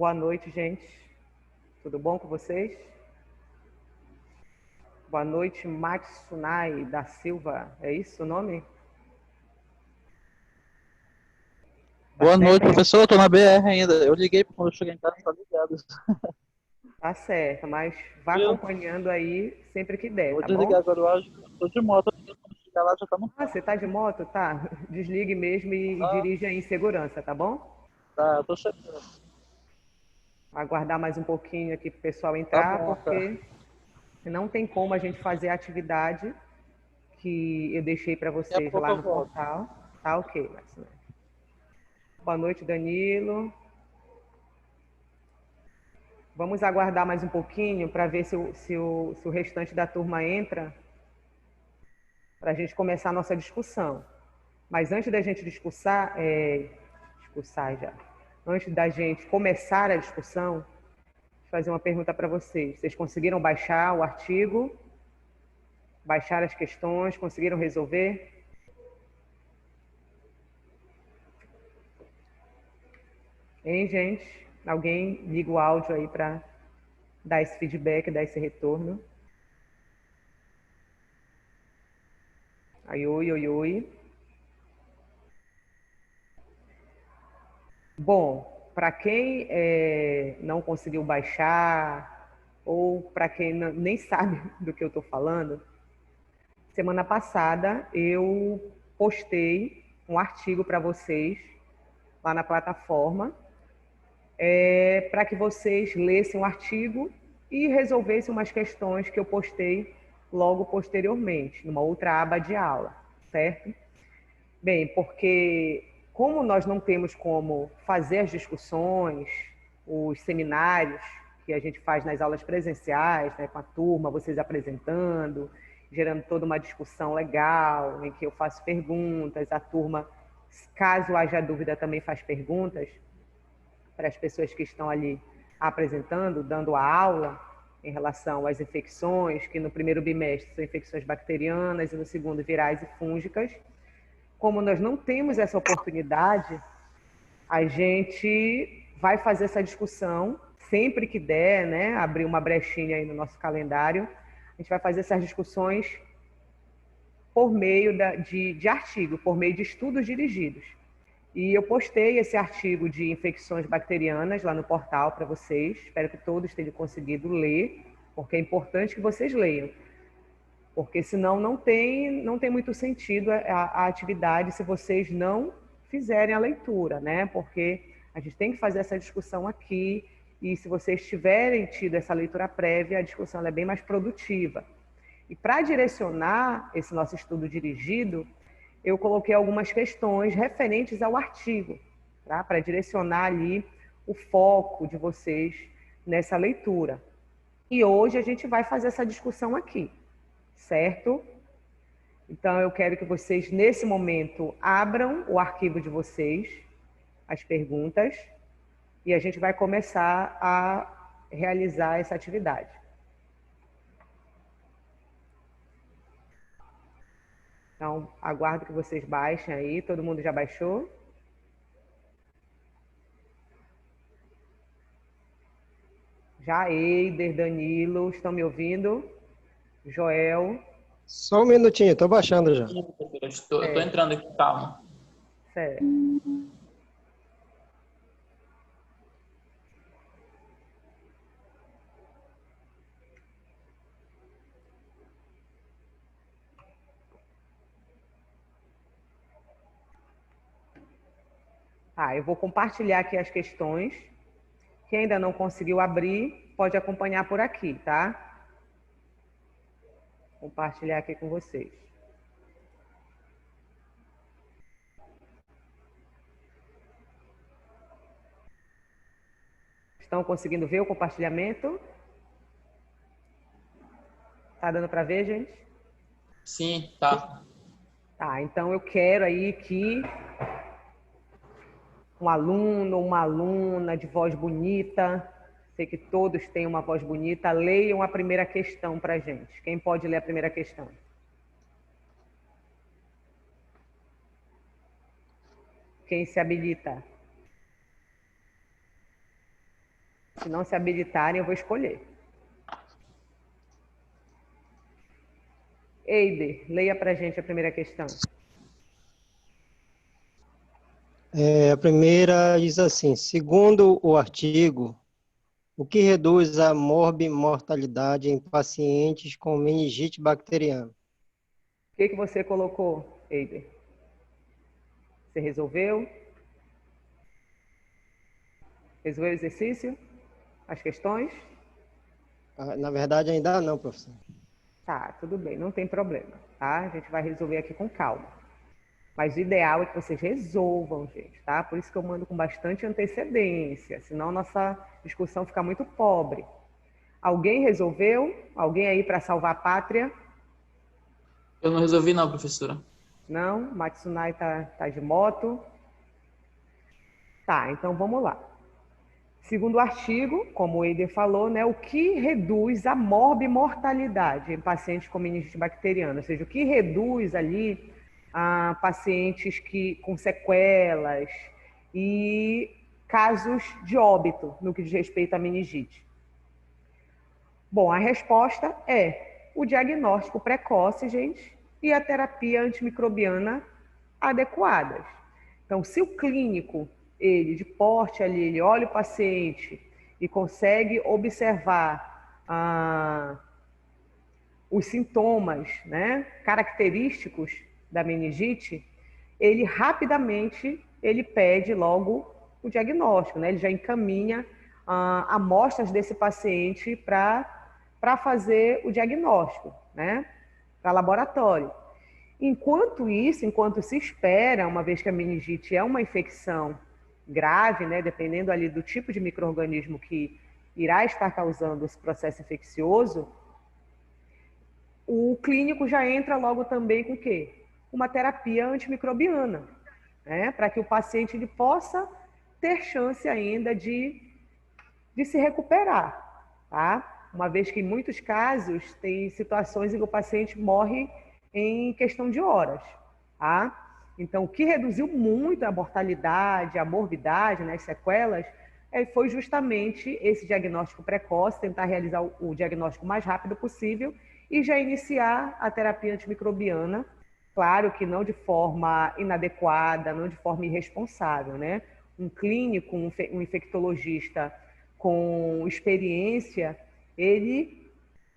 Boa noite, gente. Tudo bom com vocês? Boa noite, Matsunai da Silva. É isso o nome? Tá Boa noite, certo? professor. Eu tô na BR ainda. Eu liguei quando eu cheguei em casa, tá ligado. Tá certo, mas vá Viu? acompanhando aí sempre que der, Vou tá desligar bom? agora o áudio. Eu tô de moto. Quando chegar lá já tá no Ah, carro. você tá de moto? Tá. Desligue mesmo e Ah, dirija em segurança, tá bom? tá, eu tô chegando. Aguardar mais um pouquinho aqui pro pessoal Tá entrar, bom, cara. porque não tem como a gente fazer a atividade que eu deixei para Daqui a vocês pouco lá eu no volto. portal. Tá ok, Matsunai. Boa noite, Danilo. Vamos aguardar mais um pouquinho para ver se o restante da turma entra, para a gente começar a nossa discussão. Mas antes da gente discursar já, antes da gente começar a discussão, vou fazer uma pergunta para vocês. Vocês conseguiram baixar o artigo? Baixar as questões? Conseguiram resolver? Hein, gente? Alguém liga o áudio aí para dar esse feedback, dar esse retorno. Aí, oi, oi, oi. Bom, para quem não conseguiu baixar, ou para quem nem sabe do que eu estou falando, semana passada eu postei um artigo para vocês lá na plataforma, para que vocês lessem o artigo e resolvessem umas questões que eu postei logo posteriormente, numa outra aba de aula, certo? Bem, porque como nós não temos como fazer as discussões, os seminários que a gente faz nas aulas presenciais, né, com a turma, vocês apresentando, gerando toda uma discussão legal, em que eu faço perguntas, a turma, caso haja dúvida, também faz perguntas para as pessoas que estão ali apresentando, dando a aula em relação às infecções, que no primeiro bimestre são infecções bacterianas e no segundo virais e fúngicas. Como nós não temos essa oportunidade, a gente vai fazer essa discussão sempre que der, né? Abrir uma brechinha aí no nosso calendário. A gente vai fazer essas discussões por meio de artigo, por meio de estudos dirigidos. E eu postei esse artigo de infecções bacterianas lá no portal para vocês. Espero que todos tenham conseguido ler, porque é importante que vocês leiam. Porque senão não tem muito sentido a atividade se vocês não fizerem a leitura, né? Porque a gente tem que fazer essa discussão aqui e se vocês tiverem tido essa leitura prévia, a discussão é bem mais produtiva. E para direcionar esse nosso estudo dirigido, eu coloquei algumas questões referentes ao artigo, tá? Para direcionar ali o foco de vocês nessa leitura. E hoje a gente vai fazer essa discussão aqui, certo? Então, eu quero que vocês, nesse momento, abram o arquivo de vocês, as perguntas, e a gente vai começar a realizar essa atividade. Então, aguardo que vocês baixem aí. Todo mundo já baixou? Já, Eider, Danilo, estão me ouvindo? Joel, Só um minutinho, tô baixando já. Eu tô entrando aqui, calma. certo. Eu vou compartilhar aqui as questões. Quem ainda não conseguiu abrir, pode acompanhar por aqui, tá? Compartilhar aqui com vocês. Estão conseguindo ver o compartilhamento? Tá dando para ver, gente? Sim, tá. Tá, então eu quero aí que um aluno ou uma aluna de voz bonita, sei que todos têm uma voz bonita, leiam a primeira questão para a gente. Quem pode ler a primeira questão? Quem se habilita? Se não se habilitarem, eu vou escolher. Eider, leia para a gente a primeira questão. A primeira diz assim: segundo o artigo, o que reduz a morbimortalidade em pacientes com meningite bacteriana? O que você colocou, Eider? Você resolveu? Resolveu o exercício? As questões? Na verdade, ainda não, professor. Tá, tudo bem, não tem problema, tá? A gente vai resolver aqui com calma. Mas o ideal é que vocês resolvam, gente, tá? Por isso que eu mando com bastante antecedência, senão nossa discussão fica muito pobre. Alguém resolveu? Alguém aí para salvar a pátria? Eu não resolvi não, professora. Não? Matsunai tá de moto? Tá, então vamos lá. Segundo o artigo, como o Eider falou, né, o que reduz a morbimortalidade em pacientes com meningite bacteriana, ou seja, o que reduz ali a pacientes com sequelas e casos de óbito no que diz respeito à meningite. Bom, a resposta é o diagnóstico precoce, gente, e a terapia antimicrobiana adequadas. Então, se o clínico, ele de porte ali, ele olha o paciente e consegue observar os sintomas, né, característicos da meningite, ele rapidamente ele pede logo o diagnóstico, né? Ele já encaminha amostras desse paciente para fazer o diagnóstico, né? Para laboratório. Enquanto isso, enquanto se espera, uma vez que a meningite é uma infecção grave, né? Dependendo ali do tipo de micro-organismo que irá estar causando esse processo infeccioso, o clínico já entra logo também com o quê? Uma terapia antimicrobiana, né? Para que o paciente ele possa ter chance ainda de se recuperar, tá? Uma vez que em muitos casos tem situações em que o paciente morre em questão de horas, tá? Então, o que reduziu muito a mortalidade, a morbidade, né, as sequelas, foi justamente esse diagnóstico precoce, tentar realizar o diagnóstico o mais rápido possível e já iniciar a terapia antimicrobiana, claro que não de forma inadequada, não de forma irresponsável, né? Um clínico, um infectologista com experiência, ele,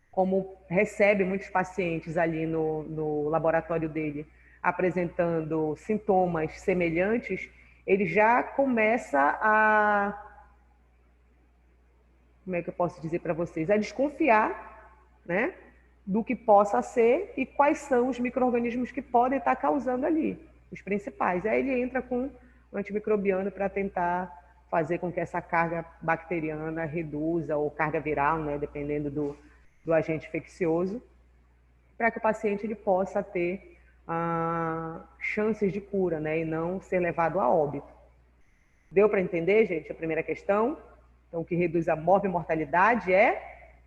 como recebe muitos pacientes ali no laboratório dele, apresentando sintomas semelhantes, ele já começa como é que eu posso dizer para vocês, a desconfiar, né, do que possa ser e quais são os micro-organismos que podem estar causando ali, os principais. Aí ele entra com o antimicrobiano para tentar fazer com que essa carga bacteriana reduza, ou carga viral, né, dependendo do agente infeccioso, para que o paciente ele possa ter chances de cura, né, e não ser levado a óbito. Deu para entender, gente, a primeira questão? Então, o que reduz a morbimortalidade é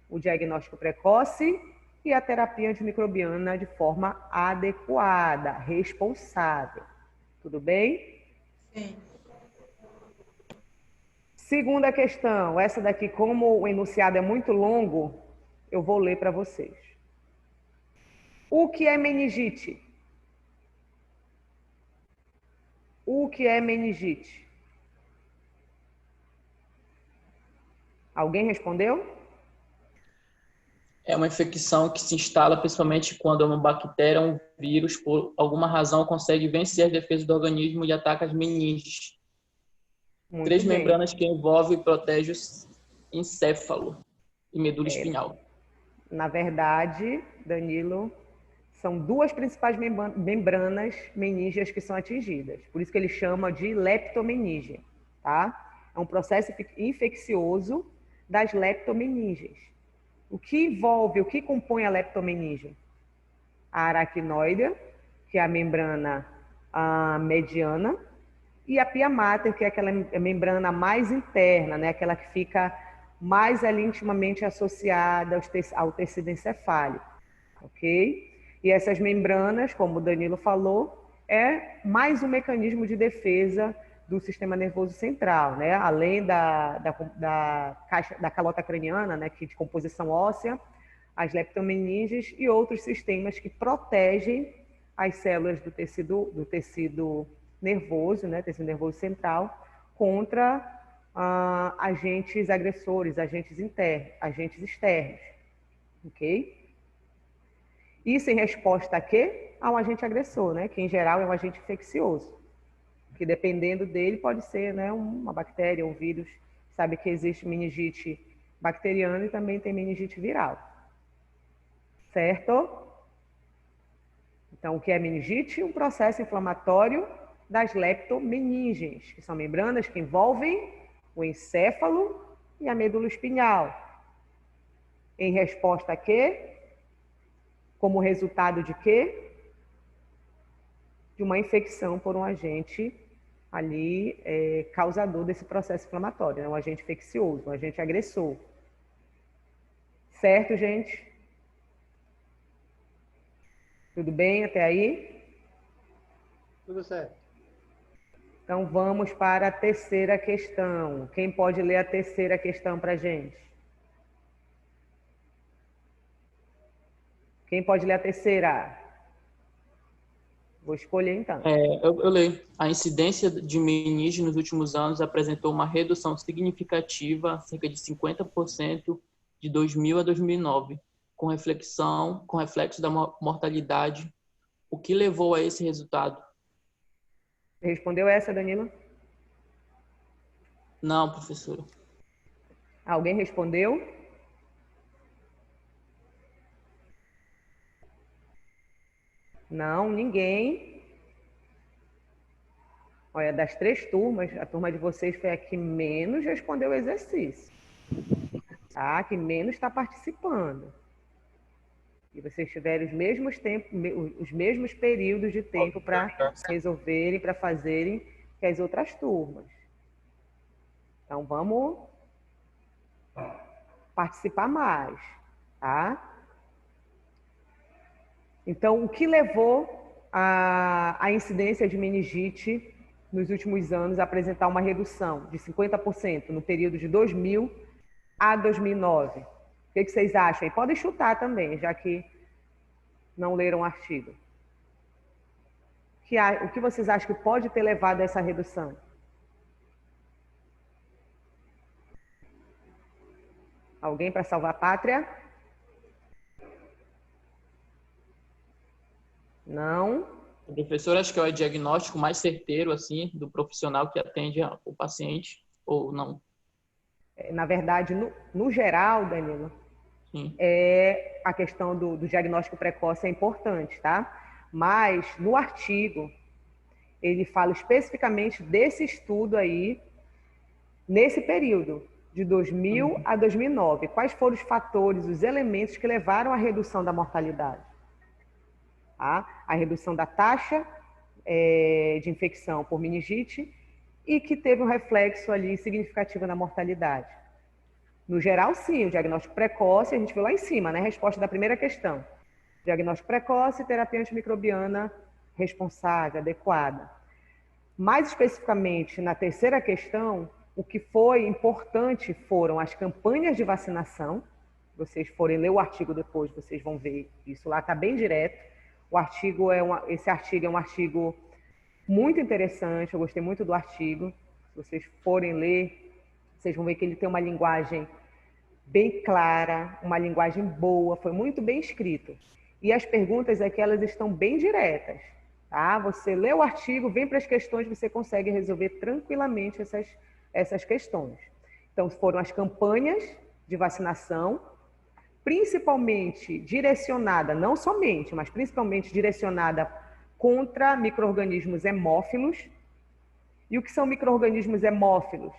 o diagnóstico precoce e a terapia antimicrobiana de forma adequada, responsável. Tudo bem? Sim. Segunda questão, essa daqui, como o enunciado é muito longo, eu vou ler para vocês. O que é meningite? O que é meningite? Alguém respondeu? É uma infecção que se instala principalmente quando uma bactéria ou um vírus, por alguma razão, consegue vencer as defesas do organismo e ataca as meninges. Muito Três bem. membranas que envolvem e protegem o encéfalo e medula espinhal. Na verdade, Danilo, são duas principais membranas meninges que são atingidas. Por isso que ele chama de leptomeninge, tá? É um processo infeccioso das leptomeninges. O que envolve, o que compõe a leptomeninge? A aracnoide, que é a membrana mediana, e a pia mater, que é aquela membrana mais interna, né? Aquela que fica mais ali intimamente associada ao tecido encefálico, ok? E essas membranas, como o Danilo falou, é mais um mecanismo de defesa do sistema nervoso central, né? Além da calota craniana, né, que de composição óssea, as leptomeninges e outros sistemas que protegem as células do tecido nervoso, né, tecido nervoso central, contra agentes agressores, agentes externos, ok? Isso em resposta a quê? A um agente agressor, né, que em geral é um agente infeccioso, que dependendo dele pode ser, né, uma bactéria, um vírus. Sabe que existe meningite bacteriana e também tem meningite viral, certo? Então, o que é meningite? Um processo inflamatório das leptomeninges, que são membranas que envolvem o encéfalo e a medula espinhal. Em resposta a quê? Como resultado de quê? De uma infecção por um agente ali causador desse processo inflamatório, né? Um agente infeccioso, um agente agressor. Certo, gente? Tudo bem até aí? Tudo certo. Então, vamos para a terceira questão. Quem pode ler a terceira questão para a gente? Quem pode ler a terceira? Vou escolher, então. Eu leio. A incidência de meningite nos últimos anos apresentou uma redução significativa, cerca de 50%, de 2000 a 2009, com reflexo da mortalidade. O que levou a esse resultado? Você respondeu essa, Danilo? Não, professora. Alguém respondeu? Não, ninguém. Olha, das 3 turmas, a turma de vocês foi a que menos respondeu o exercício, tá? Que menos está participando. E vocês tiveram os mesmos períodos de tempo para resolverem, para fazerem que as outras turmas. Então, vamos participar mais, tá? Então, o que levou a incidência de meningite nos últimos anos a apresentar uma redução de 50% no período de 2000 a 2009? O que vocês acham? E podem chutar também, já que não leram o artigo. O que vocês acham que pode ter levado a essa redução? Alguém para salvar a pátria? Não? Professor, acho que é o diagnóstico mais certeiro, assim, do profissional que atende o paciente, ou não? Na verdade, no geral, Danilo, Sim. A questão do diagnóstico precoce é importante, tá? Mas, no artigo, ele fala especificamente desse estudo aí, nesse período, de 2000 a 2009. Quais foram os fatores, os elementos que levaram à redução da mortalidade? Tá? A redução da taxa de infecção por meningite e que teve um reflexo ali significativo na mortalidade. No geral, sim, o diagnóstico precoce, a gente viu lá em cima, né? Resposta da primeira questão. Diagnóstico precoce, terapia antimicrobiana responsável, adequada. Mais especificamente, na terceira questão, o que foi importante foram as campanhas de vacinação. Vocês forem ler o artigo depois, vocês vão ver isso lá, está bem direto. Esse artigo é um artigo muito interessante, eu gostei muito do artigo. Se vocês forem ler, vocês vão ver que ele tem uma linguagem bem clara, uma linguagem boa, foi muito bem escrito. E as perguntas aqui, elas estão bem diretas, tá? Você lê o artigo, vem para as questões, você consegue resolver tranquilamente essas questões. Então, foram as campanhas de vacinação, principalmente direcionada, não somente, mas principalmente direcionada contra micro-organismos hemófilos. E o que são micro-organismos hemófilos?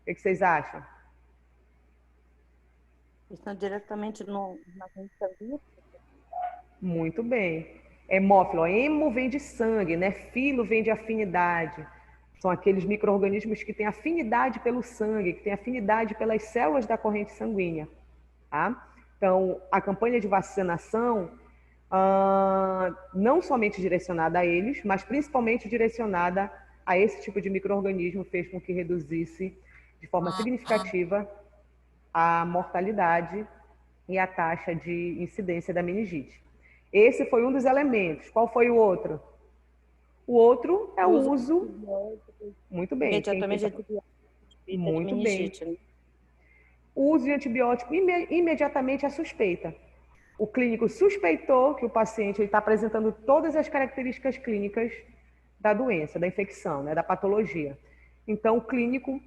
O que vocês acham? Estão diretamente na corrente sanguínea? Muito bem. Hemófilo, hemo vem de sangue, né? Filo vem de afinidade. São aqueles micro-organismos que têm afinidade pelo sangue, que têm afinidade pelas células da corrente sanguínea. Tá? Então, a campanha de vacinação, não somente direcionada a eles, mas principalmente direcionada a esse tipo de micro-organismo fez com que reduzisse de forma significativa a mortalidade e a taxa de incidência da meningite. Esse foi um dos elementos. Qual foi o outro? O outro é o uso... Muito bem. Imediatamente antibiótico. Muito bem. O uso de antibiótico imediatamente é suspeita. O clínico suspeitou que o paciente está apresentando todas as características clínicas da doença, da infecção, né, da patologia. Então, o clínico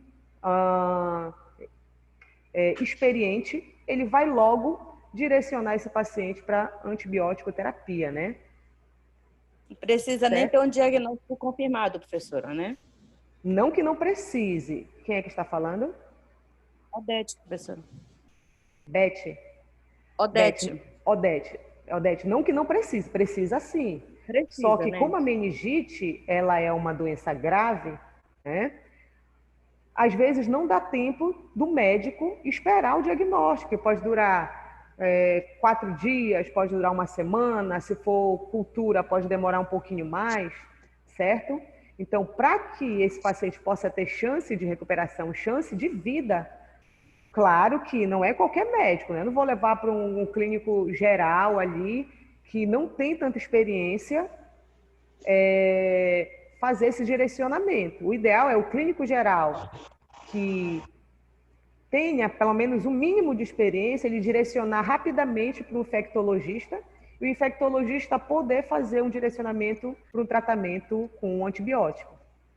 experiente, ele vai logo direcionar esse paciente para antibiótico terapia, né? Não precisa nem ter um diagnóstico confirmado, professora, né? Não que não precise. Quem é que está falando? Odete, professora. Beth. Odete. Odete, não que não precise, precisa sim. Precisa, Só que né? como a meningite, ela é uma doença grave, né? Às vezes não dá tempo do médico esperar o diagnóstico, que pode durar 4 dias, pode durar uma semana, se for cultura pode demorar um pouquinho mais, certo? Então, para que esse paciente possa ter chance de recuperação, chance de vida, claro que não é qualquer médico, né? Eu não vou levar para um clínico geral ali, que não tem tanta experiência, fazer esse direcionamento. O ideal é o clínico geral, que tenha pelo menos um mínimo de experiência, ele direcionar rapidamente para um infectologista, e o infectologista poder fazer um direcionamento para um tratamento com um antibiótico,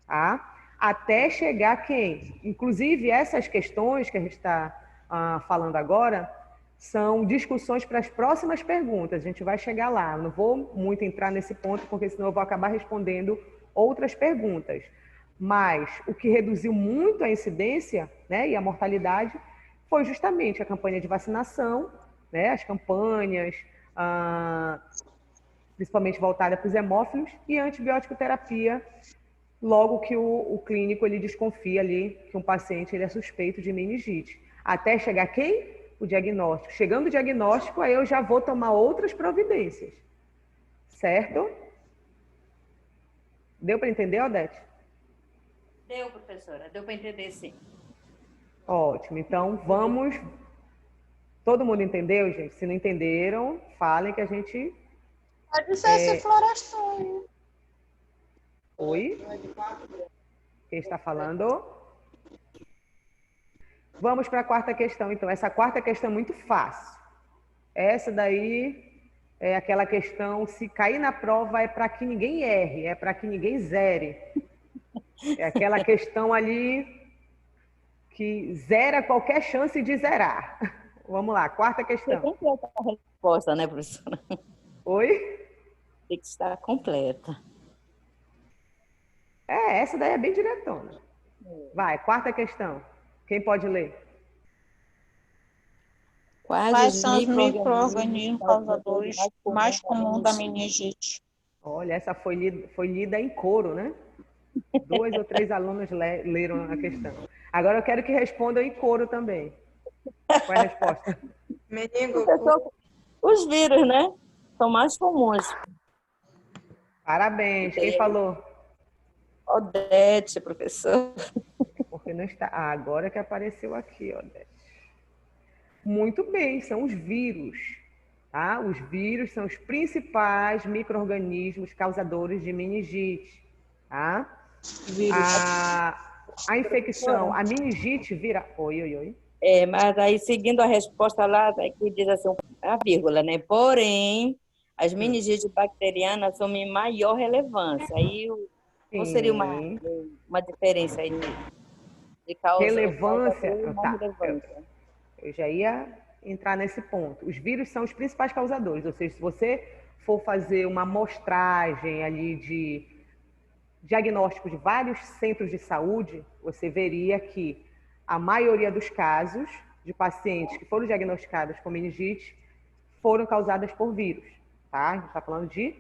tá? Até chegar quem? Inclusive, essas questões que a gente está falando agora são discussões para as próximas perguntas. A gente vai chegar lá. Eu não vou muito entrar nesse ponto, porque senão eu vou acabar respondendo outras perguntas. Mas o que reduziu muito a incidência, né, e a mortalidade foi justamente a campanha de vacinação, né, as campanhas, principalmente voltada para os hemófilos, e a antibiótico terapia, logo que o clínico ele desconfia ali que um paciente ele é suspeito de meningite. Até chegar quem? O diagnóstico. Chegando o diagnóstico, aí eu já vou tomar outras providências. Certo? Deu para entender, Odete? Deu, professora. Deu para entender, sim. Ótimo. Então, vamos... Todo mundo entendeu, gente? Se não entenderam, falem que a gente... Pode ser esse florestório. Oi? Quem está falando? Vamos para a quarta questão, então. Essa quarta questão é muito fácil. Essa daí é aquela questão, se cair na prova, é para que ninguém erre, é para que ninguém zere. É aquela questão ali que zera qualquer chance de zerar. Vamos lá, quarta questão. Tem que completa a resposta, né, professora? Oi? Tem que estar completa. Essa daí é bem diretona. Vai, quarta questão. Quem pode ler? Quais são os micro-organismos causadores mais comuns da meningite? Olha, essa foi lida em coro, né? 2 ou 3 alunos leram a questão. Agora eu quero que respondam em coro também. Qual é a resposta? Professor, os vírus, né? São mais comuns. Parabéns. Quem falou? Odete, professor. Porque não está. Agora que apareceu aqui, Odete. Muito bem, são os vírus. Tá? Os vírus são os principais micro-organismos causadores de meningite. Tá? A infecção, a meningite vira... Oi. Mas aí, seguindo a resposta lá, que diz assim, a vírgula, né? Porém, as meningites bacterianas são de maior relevância. Aí, qual seria uma diferença aí de causa? Relevância? Relevância. Eu já ia entrar nesse ponto. Os vírus são os principais causadores, ou seja, se você for fazer uma amostragem ali de diagnóstico de vários centros de saúde, você veria que a maioria dos casos de pacientes que foram diagnosticados com meningite foram causadas por vírus, tá? A gente está falando de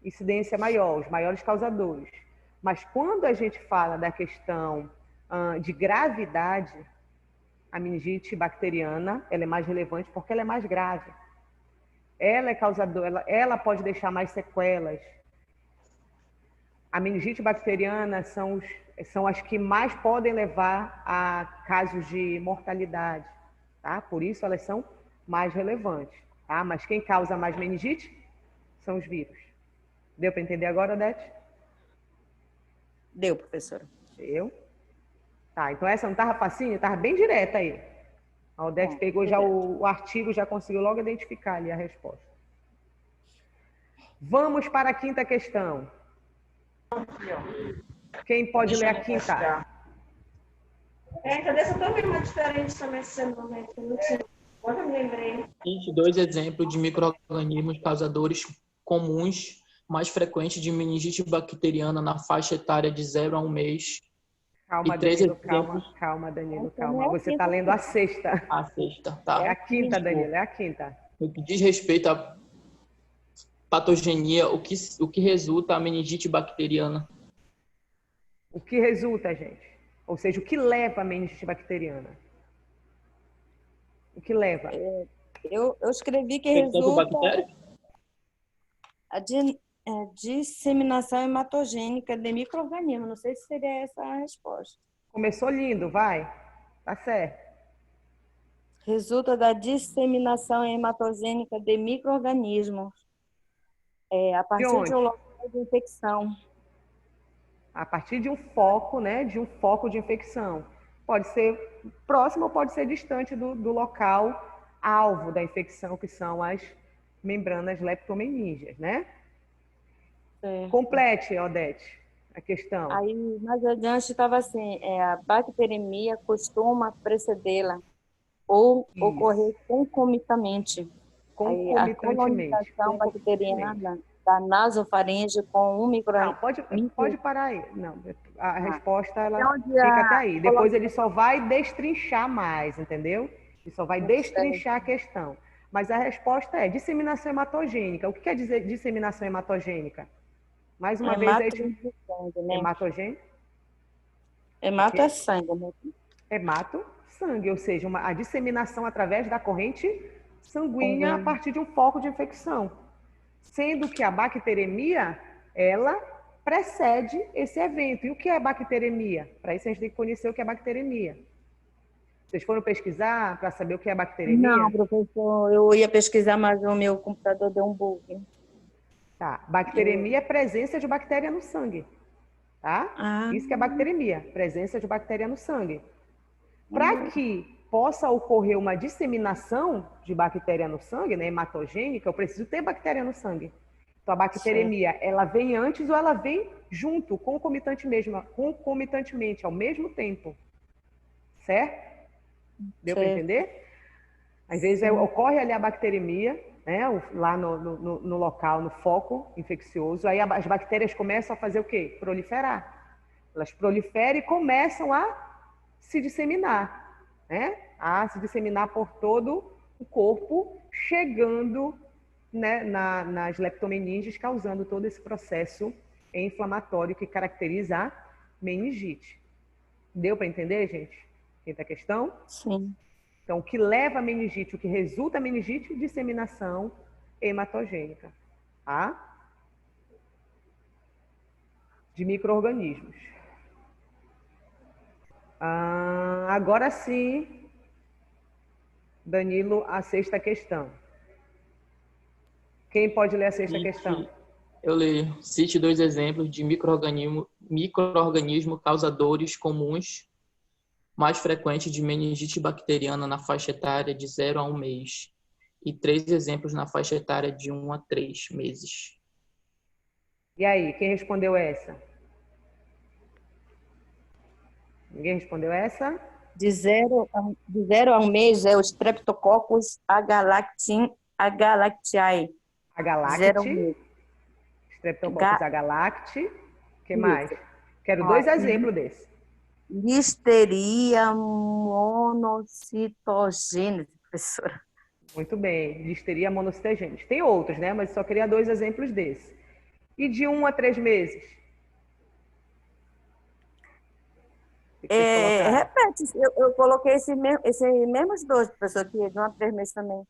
incidência maior, os maiores causadores. Mas quando a gente fala da questão de gravidade, a meningite bacteriana, ela é mais relevante porque ela é mais grave. Ela é causadora, ela pode deixar mais sequelas. A meningite bacteriana são as que mais podem levar a casos de mortalidade, tá? Por isso elas são mais relevantes, tá? Mas quem causa mais meningite são os vírus. Deu para entender agora, Odete? Deu, professora. Deu? Tá, então essa não estava facinho? Estava bem direta aí. A Odete pegou já o artigo, já conseguiu logo identificar ali a resposta. Vamos para a quinta questão. Quem pode ler a quinta? Cadê essa também uma diferente também essa semana? Não tinha. Agora eu me lembrei. 22 exemplos de micro-organismos causadores comuns mais frequentes de meningite bacteriana na faixa etária de 0 a 1 mês. Calma, E 3 Danilo, exemplos... calma, Danilo, calma. Você está lendo a sexta. A sexta, tá. É a quinta, Danilo, é a quinta. No que diz respeito à patogenia, o que resulta a meningite bacteriana? O que resulta, gente? Ou seja, o que leva a meningite bacteriana? O que leva? Eu escrevi que Infecção por resulta bactéria? a disseminação hematogênica de micro-organismos. Não sei se seria essa a resposta. Começou lindo, vai. Tá certo. Resulta da disseminação hematogênica de micro-organismos a partir de um local de infecção. A partir de um foco, né? De um foco de infecção. Pode ser próximo ou pode ser distante do local alvo da infecção, que são as membranas leptomenígeas, né? Certo. Complete, Odete, a questão. Aí, mais adiante, estava assim, a bacteremia costuma precedê-la ou ocorrer concomitantemente. Aí, a colonização bacteriana da nasofaringe com um Não, pode parar aí. Não, a resposta ela fica até aí. Depois ele só vai destrinchar mais, entendeu? Ele só vai destrinchar a questão. Mas a resposta é disseminação hematogênica. O que quer dizer disseminação hematogênica? Mais uma vez aí. Sangue, né? Hematogênico? Hemato é sangue, né? Hemato, sangue, ou seja, a disseminação através da corrente sanguínea a partir de um foco de infecção. Sendo que a bacteremia, ela precede esse evento. E o que é bacteremia? Para isso a gente tem que conhecer o que é bacteremia. Vocês foram pesquisar para saber o que é bacteremia? Não, professor, eu ia pesquisar, mas o meu computador deu um bug. Tá. Bacteremia é presença de bactéria no sangue. Tá? Isso que é bacteremia, presença de bactéria no sangue. Para que possa ocorrer uma disseminação de bactéria no sangue, né, hematogênica, eu preciso ter bactéria no sangue. Então, a bacteremia, ela vem antes ou ela vem junto, concomitantemente, ao mesmo tempo. Certo? Deu para entender? Às vezes ocorre ali a bacteremia, né, lá no local, no foco infeccioso, aí as bactérias começam a fazer o quê? Proliferar. Elas proliferam e começam a se disseminar. Né? A se disseminar por todo o corpo, chegando, né, nas leptomeninges, causando todo esse processo inflamatório que caracteriza a meningite. Deu para entender, gente? Quinta questão? Sim. Então, o que leva a meningite, o que resulta a meningite? Disseminação hematogênica, tá? De micro-organismos. Agora sim, Danilo, a sexta questão. Quem pode ler a sexta questão? Eu leio. Cite 2 exemplos de micro-organismos causadores comuns mais frequentes de meningite bacteriana na faixa etária de 0 a 1 mês e 3 exemplos na faixa etária de 1 a 3 meses. E aí, quem respondeu essa? Ninguém respondeu essa? De 0 a 1 mês é o Streptococcus agalactiae. Agalacti. Streptococcus agalacti. O que mais? Quero 2 exemplos desse. Listeria monocitogênese, professora. Muito bem. Listeria monocitogênese. Tem outros, né? Mas só queria 2 exemplos desse. E de 1 a 3 meses? Repete, eu coloquei esses mesmos 2, professor, que de 1 a 3 meses também.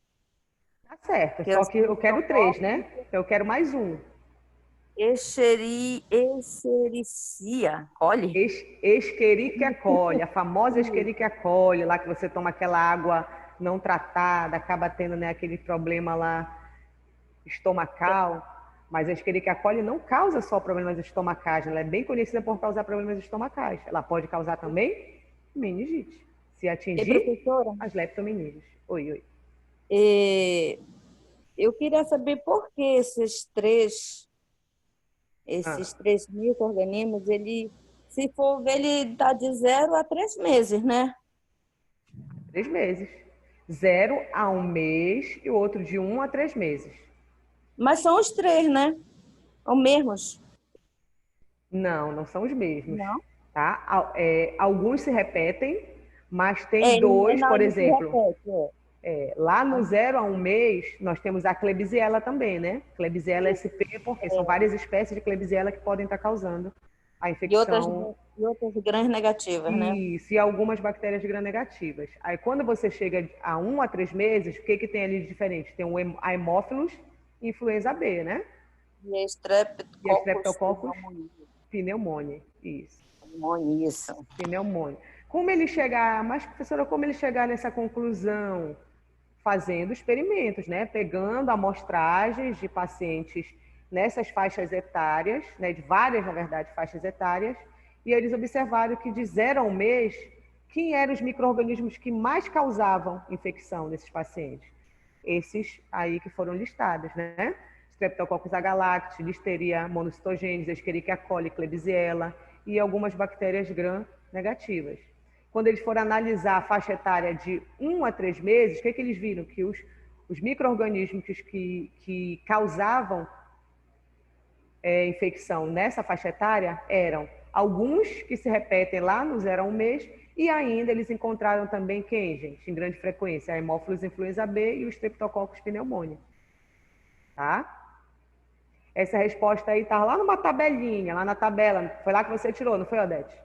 Tá certo, só que eu quero 3, né? Eu quero mais um. Escherichia coli? Escherichia coli, a famosa Escherichia coli, lá que você toma aquela água não tratada, acaba tendo, né, aquele problema lá estomacal. Mas a Escherichia coli não causa só problemas estomacais, ela é bem conhecida por causar problemas estomacais. Ela pode causar também meningite, se E atingir professora, as leptomeninges. Oi, oi. eu queria saber por que Ah, esses três micro-organismos, se for ver, ele dá de 0 a 3 meses, né? 3 meses. 0 a 1 mês e o outro de 1 a 3 meses. Mas são os três, né? Os mesmos. Não, não são os mesmos, Não? tá? Alguns se repetem, mas É, tem dois, não, por ele se exemplo, repete. lá no 0 a 1 mês, nós temos a Klebsiella também, né? Klebsiella SP, porque são várias espécies de Klebsiella que podem estar causando a infecção. E outras gram negativas, né? Isso, e algumas bactérias gram-negativas. Aí, quando você chega a 1 a 3 meses, o que que tem ali de diferente? Tem o Haemophilus e influenza B, né? E a E a Streptococcus Streptococcus pneumoniae. Isso. pneumoniae, isso. Pneumonia. Como ele chegar, mas professora, como ele chegar nessa conclusão? Fazendo experimentos, né? Pegando amostragens de pacientes nessas faixas etárias, né? De várias, na verdade, faixas etárias, e eles observaram que de 0 a 1 mês, quem eram os micro-organismos que mais causavam infecção nesses pacientes? Esses aí que foram listados, né? Streptococcus agalacti, Listeria monocytogenes, Escherichia coli, Klebsiella e algumas bactérias gram-negativas. Quando eles foram analisar a faixa etária de 1 a 3 meses, o que eles viram? Que os micro-organismos que causavam infecção nessa faixa etária eram alguns que se repetem lá no 0 a 1 mês e ainda eles encontraram também quem, gente? Em grande frequência, a Haemophilus influenza B e o Streptococcus pneumoniae. Tá? Essa resposta aí está lá numa tabelinha, lá na tabela. Foi lá que você tirou, não foi, Odete?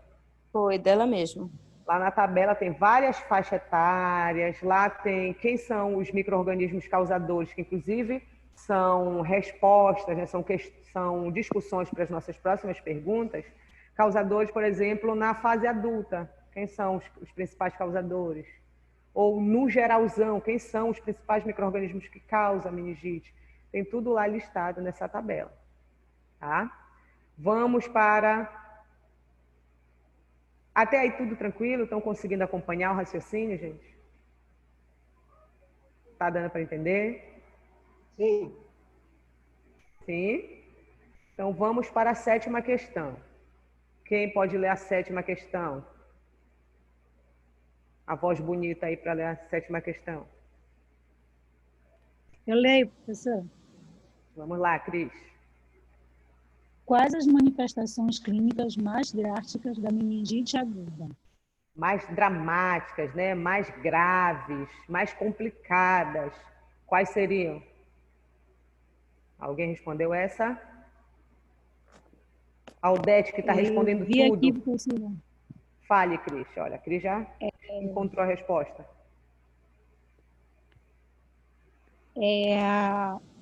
Foi dela mesmo. Lá na tabela tem várias faixas etárias, lá tem quem são os micro-organismos causadores, que inclusive são respostas, né, são discussões para as nossas próximas perguntas. Causadores, por exemplo, na fase adulta, quem são os principais causadores? Ou no geralzão, quem são os principais micro-organismos que causam meningite? Tem tudo lá listado nessa tabela. Tá? Vamos para... Até aí tudo tranquilo? Estão conseguindo acompanhar o raciocínio, gente? Está dando para entender? Sim. Sim? Então vamos para a 7ª questão. Quem pode ler a 7ª questão? A voz bonita aí para ler a 7ª questão. Eu leio, professor. Vamos lá, Cris. Quais as manifestações clínicas mais drásticas da meningite aguda? Mais dramáticas, né? Mais graves, mais complicadas. Quais seriam? Alguém respondeu essa? A Odete, que está respondendo vi tudo. Aqui, professor. Fale, Cris. Olha, a Cris já encontrou a resposta.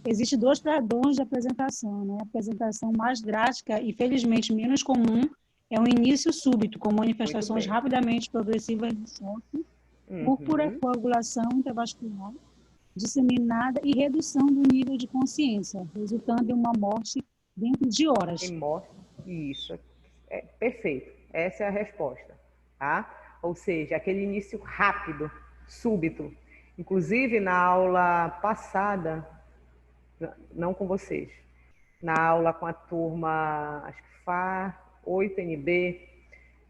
Existem dois padrões de apresentação, né? A apresentação mais drástica e, felizmente, menos comum é o início súbito, com manifestações rapidamente progressivas de choque, púrpura, coagulação intravascular, disseminada e redução do nível de consciência, resultando em uma morte dentro de horas. Isso. Perfeito. Essa é a resposta. Tá? Ou seja, aquele início rápido, súbito. Inclusive, na aula passada, não com vocês, na aula com a turma, acho que FA 8NB,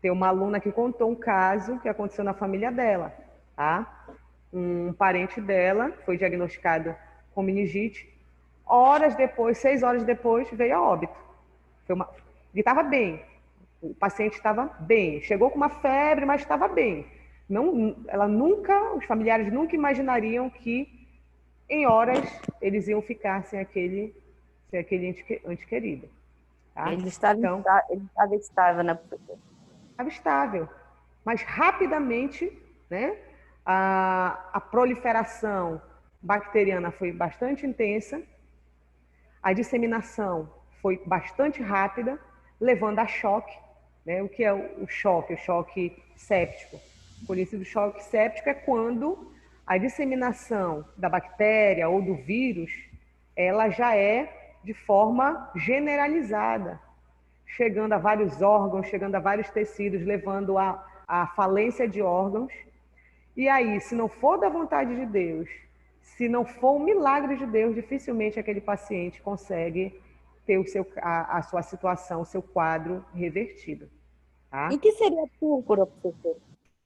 tem uma aluna que contou um caso que aconteceu na família dela, tá? Um parente dela foi diagnosticado com meningite, horas depois, 6 horas depois, veio a óbito. Ele estava bem, o paciente estava bem, chegou com uma febre, mas estava bem. Os familiares nunca imaginariam que em horas eles iam ficar sem aquele ente querido. Tá? Ele estava estável, né? Estava estável, mas rapidamente, né, a proliferação bacteriana foi bastante intensa, a disseminação foi bastante rápida, levando a choque, né? O que é o choque? O choque séptico. Conhecido choque séptico é quando a disseminação da bactéria ou do vírus, ela já é de forma generalizada, chegando a vários órgãos, chegando a vários tecidos, levando à falência de órgãos. E aí, se não for da vontade de Deus, se não for um milagre de Deus, dificilmente aquele paciente consegue ter a sua situação, o seu quadro revertido. Tá? E que seria a púrpura, professor?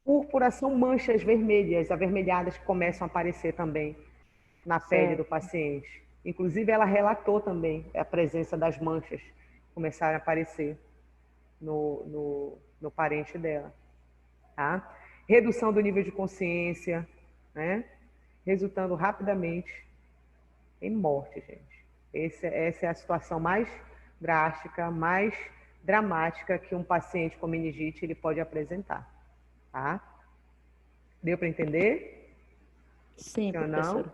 Púrpura são manchas vermelhas, avermelhadas, que começam a aparecer também na pele do paciente. Inclusive, ela relatou também a presença das manchas que começaram a aparecer no parente dela. Tá? Redução do nível de consciência, né? Resultando rapidamente em morte, gente. Essa é a situação mais drástica, mais dramática que um paciente com meningite ele pode apresentar. Tá? Deu para entender? Sim, professora.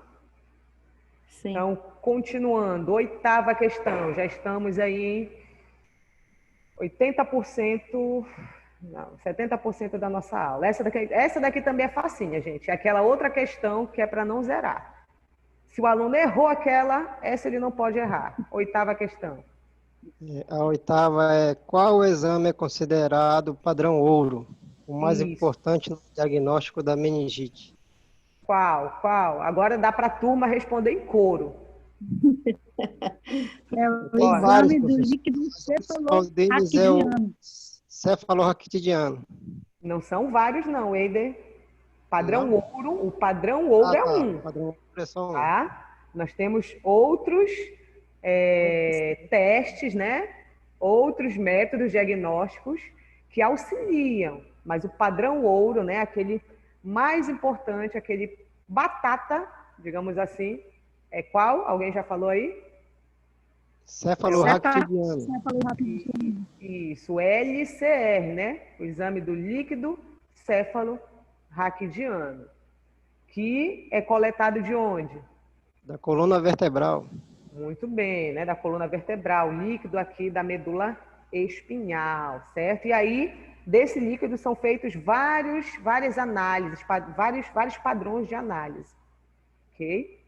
Sim. Então, continuando, 8ª questão. Já estamos aí em 80%, não, 70% da nossa aula. Essa daqui também é facinha, gente. É aquela outra questão que é para não zerar. Se o aluno errou aquela, essa ele não pode errar. 8ª questão. A 8ª é: qual exame é considerado padrão ouro, o mais Isso. importante no diagnóstico da meningite? Qual? Agora dá para a turma responder em coro. É o exame do líquido cefalorraquidiano. Cefalorraquidiano. Não são vários, não, Eider. Padrão ouro, o padrão ouro é um. Padrão ouro é só um. Tá? Nós temos outros testes, né? Outros métodos diagnósticos que auxiliam, mas o padrão ouro, né? Aquele mais importante, aquele batata, digamos assim, é qual? Alguém já falou aí? Cefalorraquidiano. Isso, LCR, né? O exame do líquido cefalorraquidiano, que é coletado de onde? Da coluna vertebral. Muito bem, né? Da coluna vertebral, líquido aqui da medula espinhal, certo? E aí, desse líquido são feitos várias análises, vários padrões de análise, ok?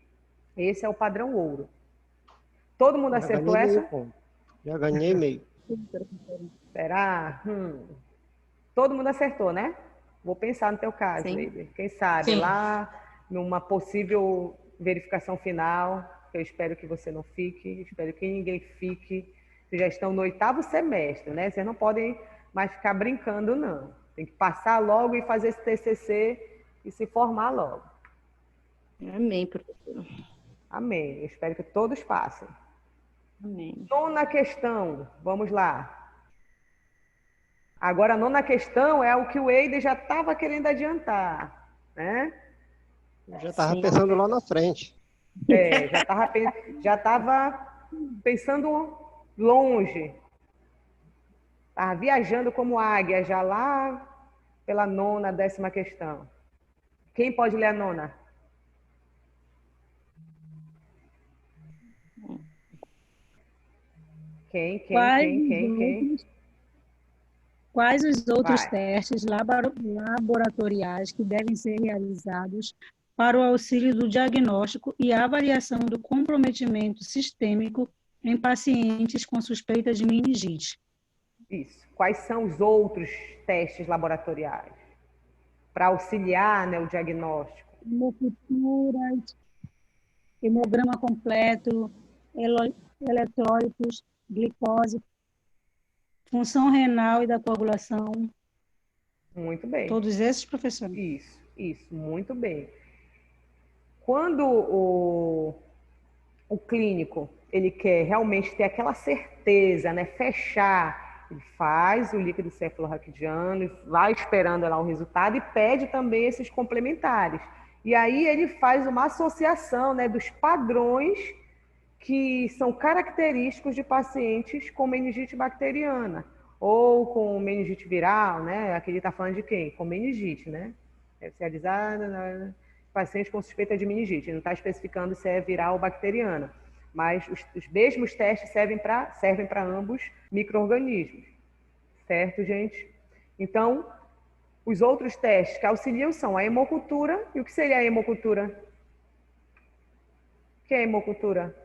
Esse é o padrão ouro. Todo mundo acertou essa? Já ganhei meio. Será? Todo mundo acertou, né? Vou pensar no teu caso, Eider. Quem sabe lá numa possível verificação final, que eu espero que você não fique, espero que ninguém fique. Vocês já estão no 8º semestre, né? Vocês não podem mais ficar brincando, não. Tem que passar logo e fazer esse TCC e se formar logo. Amém, professora. Amém. Eu espero que todos passem. Amém. 9ª questão, vamos lá. Agora, a 9ª questão é o que o Eider já estava querendo adiantar, né? Eu já estava pensando lá na frente. Já estava pensando longe. Estava viajando como águia, já lá pela 9ª, 10ª questão. Quem pode ler a 9ª? Quem? Quais os outros testes laboratoriais que devem ser realizados para o auxílio do diagnóstico e avaliação do comprometimento sistêmico em pacientes com suspeita de meningite? Isso. Quais são os outros testes laboratoriais para auxiliar, né, o diagnóstico? Hemoculturas, hemograma completo, eletrólitos, glicose, função renal e da coagulação. Muito bem. Todos esses, professor? Isso, muito bem. Quando o clínico ele quer realmente ter aquela certeza, né, fechar, ele faz o líquido cefalorraquidiano, vai esperando lá o resultado e pede também esses complementares. E aí ele faz uma associação, né, dos padrões que são característicos de pacientes com meningite bacteriana ou com meningite viral, né? Aqui ele está falando de quem? Com meningite, né? Deve ser realizada paciente com suspeita de meningite. Ele não está especificando se é viral ou bacteriana. mas os mesmos testes servem para ambos micro-organismos, certo, gente? Então, os outros testes que auxiliam são a hemocultura. E o que seria a hemocultura? O que é a hemocultura?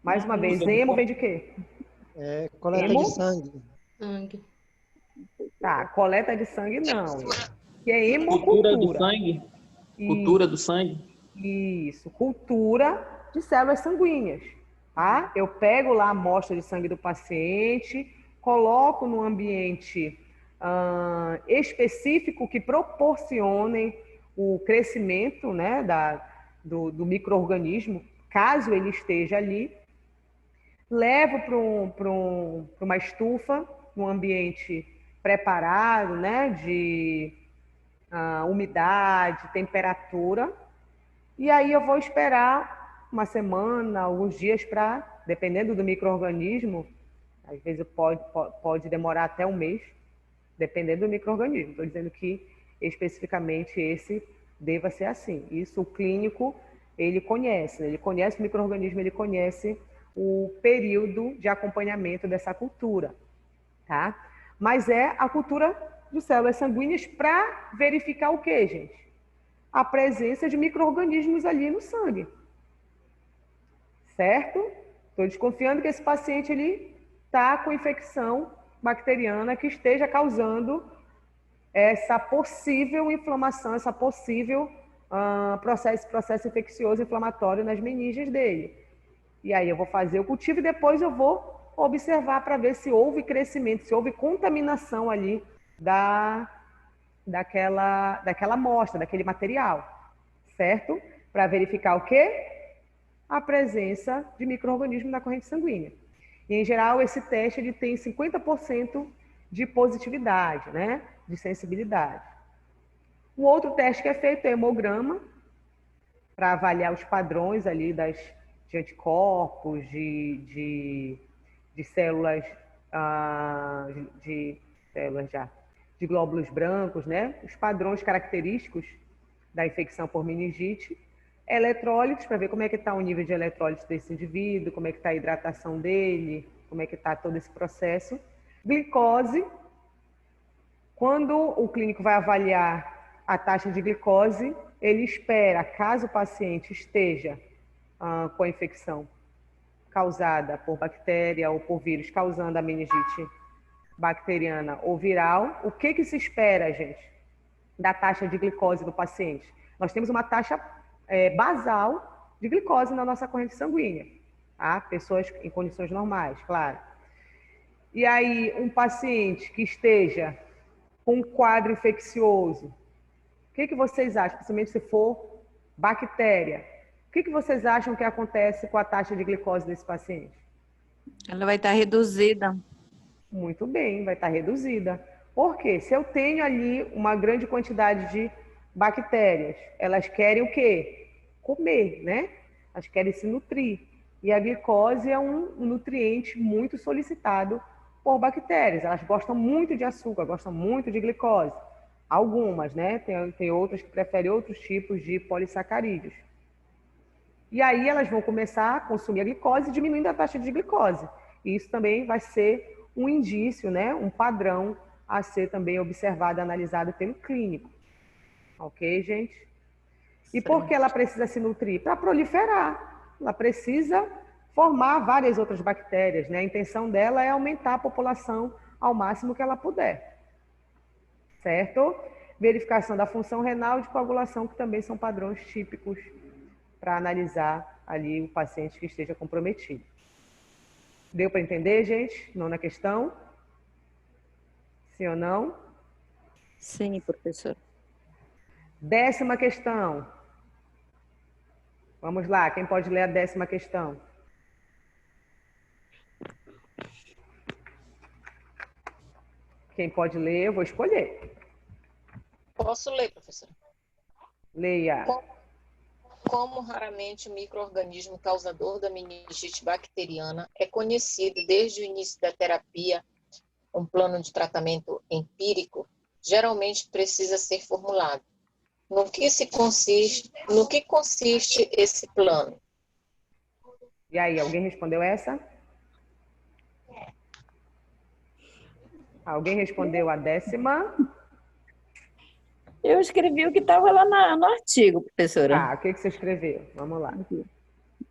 Mais uma vez, hemo vem de quê? Coleta de sangue. Sangue. Tá, coleta de sangue não. Que é Cultura hemocultura. do sangue? Cultura do sangue? Isso, cultura de células sanguíneas. Tá? Eu pego lá a amostra de sangue do paciente, coloco no ambiente específico que proporcione o crescimento, né, do micro-organismo, caso ele esteja ali, levo para uma estufa, num ambiente preparado, né, de umidade, temperatura, e aí eu vou esperar uma semana, alguns dias para, dependendo do micro-organismo, às vezes pode demorar até um mês, dependendo do micro-organismo. Estou dizendo que especificamente esse deva ser assim. Isso o clínico, ele conhece, né? Ele conhece o micro-organismo, ele conhece o período de acompanhamento dessa cultura, tá? Mas é a cultura de células sanguíneas para verificar o quê, gente? A presença de micro-organismos ali no sangue, certo? Estou desconfiando que esse paciente ele está com infecção bacteriana que esteja causando essa possível inflamação, essa possível processo infeccioso inflamatório nas meninges dele. E aí eu vou fazer o cultivo e depois eu vou observar para ver se houve crescimento, se houve contaminação ali daquela amostra, daquele material, certo? Para verificar o quê? A presença de micro-organismos na corrente sanguínea. E, em geral, esse teste ele tem 50% de positividade, né? De sensibilidade. O outro teste que é feito é hemograma, para avaliar os padrões ali de anticorpos, de células, de glóbulos brancos, né? Os padrões característicos da infecção por meningite. Eletrólitos, para ver como é que está o nível de eletrólitos desse indivíduo, como é que está a hidratação dele, como é que está todo esse processo. Glicose, quando o clínico vai avaliar a taxa de glicose, ele espera, caso o paciente esteja com a infecção causada por bactéria ou por vírus, causando a meningite bacteriana ou viral, o que se espera, gente, da taxa de glicose do paciente? Nós temos uma taxa basal de glicose na nossa corrente sanguínea, tá? Pessoas em condições normais, claro. E aí, um paciente que esteja com um quadro infeccioso, o que vocês acham, principalmente se for bactéria? O que vocês acham que acontece com a taxa de glicose desse paciente? Ela vai estar reduzida. Muito bem, vai estar reduzida. Por quê? Se eu tenho ali uma grande quantidade de bactérias, elas querem o quê? Comer, né? Elas querem se nutrir. E a glicose é um nutriente muito solicitado por bactérias. Elas gostam muito de açúcar, gostam muito de glicose. Algumas, né? Tem outras que preferem outros tipos de polissacarídeos. E aí elas vão começar a consumir a glicose, diminuindo a taxa de glicose. E isso também vai ser um indício, né? Um padrão a ser também observado, analisado pelo clínico. Ok, gente? E por que ela precisa se nutrir? Para proliferar. Ela precisa formar várias outras bactérias, né? A intenção dela é aumentar a população ao máximo que ela puder. Certo? Verificação da função renal e de coagulação, que também são padrões típicos para analisar ali o paciente que esteja comprometido. Deu para entender, gente? Nona questão? Sim ou não? Sim, professor. 10ª questão. Vamos lá, quem pode ler a 10ª questão? Quem pode ler, eu vou escolher. Posso ler, professora? Leia. Como raramente o micro-organismo causador da meningite bacteriana é conhecido desde o início da terapia, um plano de tratamento empírico geralmente precisa ser formulado. No que consiste esse plano? E aí, alguém respondeu essa? Alguém respondeu a 10ª? Eu escrevi o que estava lá no artigo, professora. O que você escreveu? Vamos lá.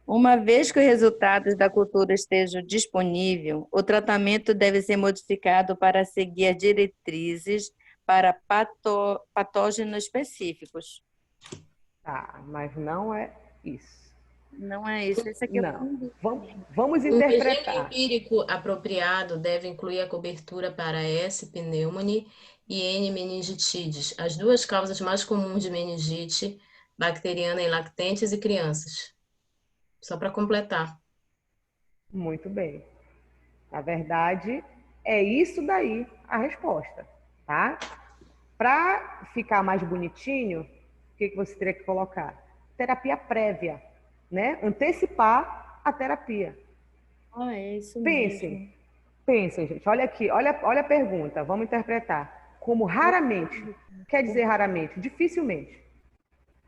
Uma vez que os resultados da cultura estejam disponíveis, o tratamento deve ser modificado para seguir as diretrizes para patógenos específicos. Tá, mas não é isso. Não é isso. Esse aqui não. Vamos interpretar. Um regime empírico apropriado deve incluir a cobertura para S. pneumoniae e N. meningitidis, as duas causas mais comuns de meningite bacteriana em lactentes e crianças. Só para completar. Muito bem. Na verdade, é isso daí a resposta, tá? Para ficar mais bonitinho, o que você teria que colocar? Terapia prévia, né? Antecipar a terapia. É isso mesmo. Pensem, gente. Olha aqui, olha a pergunta. Vamos interpretar. Como raramente, quer dizer raramente, dificilmente.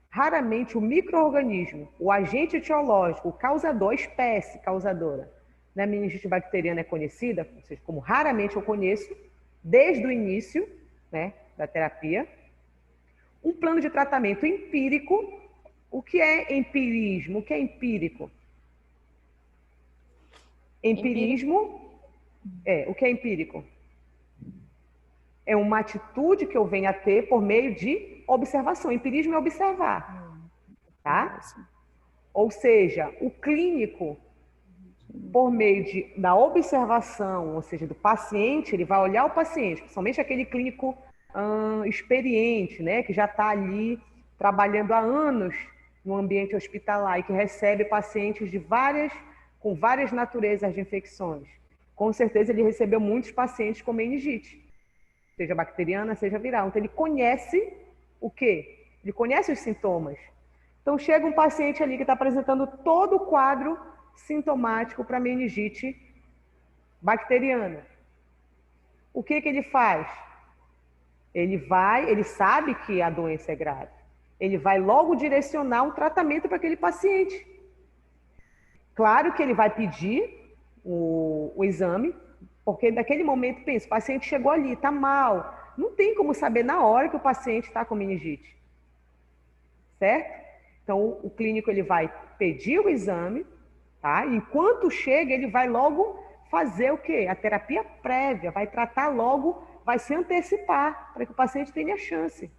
Raramente o micro-organismo, o agente etiológico, o causador, a espécie causadora, né? A meningite bacteriana é conhecida, ou seja, como raramente eu conheço, desde o início, né, da terapia. Um plano de tratamento empírico. O que é empirismo? O que é empírico? Empirismo o que é empírico? É uma atitude que eu venho a ter por meio de observação. Empirismo é observar, tá? Ou seja, o clínico, por meio da observação, ou seja, do paciente, ele vai olhar o paciente, principalmente aquele clínico experiente, né, que já está ali trabalhando há anos no ambiente hospitalar e que recebe pacientes com várias naturezas de infecções. Com certeza ele recebeu muitos pacientes com meningite, seja bacteriana, seja viral. Então ele conhece o quê? Ele conhece os sintomas. Então chega um paciente ali que está apresentando todo o quadro sintomático para meningite bacteriana. O que ele faz? Ele sabe que a doença é grave. Ele vai logo direcionar um tratamento para aquele paciente. Claro que ele vai pedir o exame, porque naquele momento, pensa, o paciente chegou ali, está mal. Não tem como saber na hora que o paciente está com meningite. Certo? Então, o clínico ele vai pedir o exame, tá? Enquanto chega, ele vai logo fazer o quê? A terapia prévia, vai tratar logo, vai se antecipar para que o paciente tenha chance.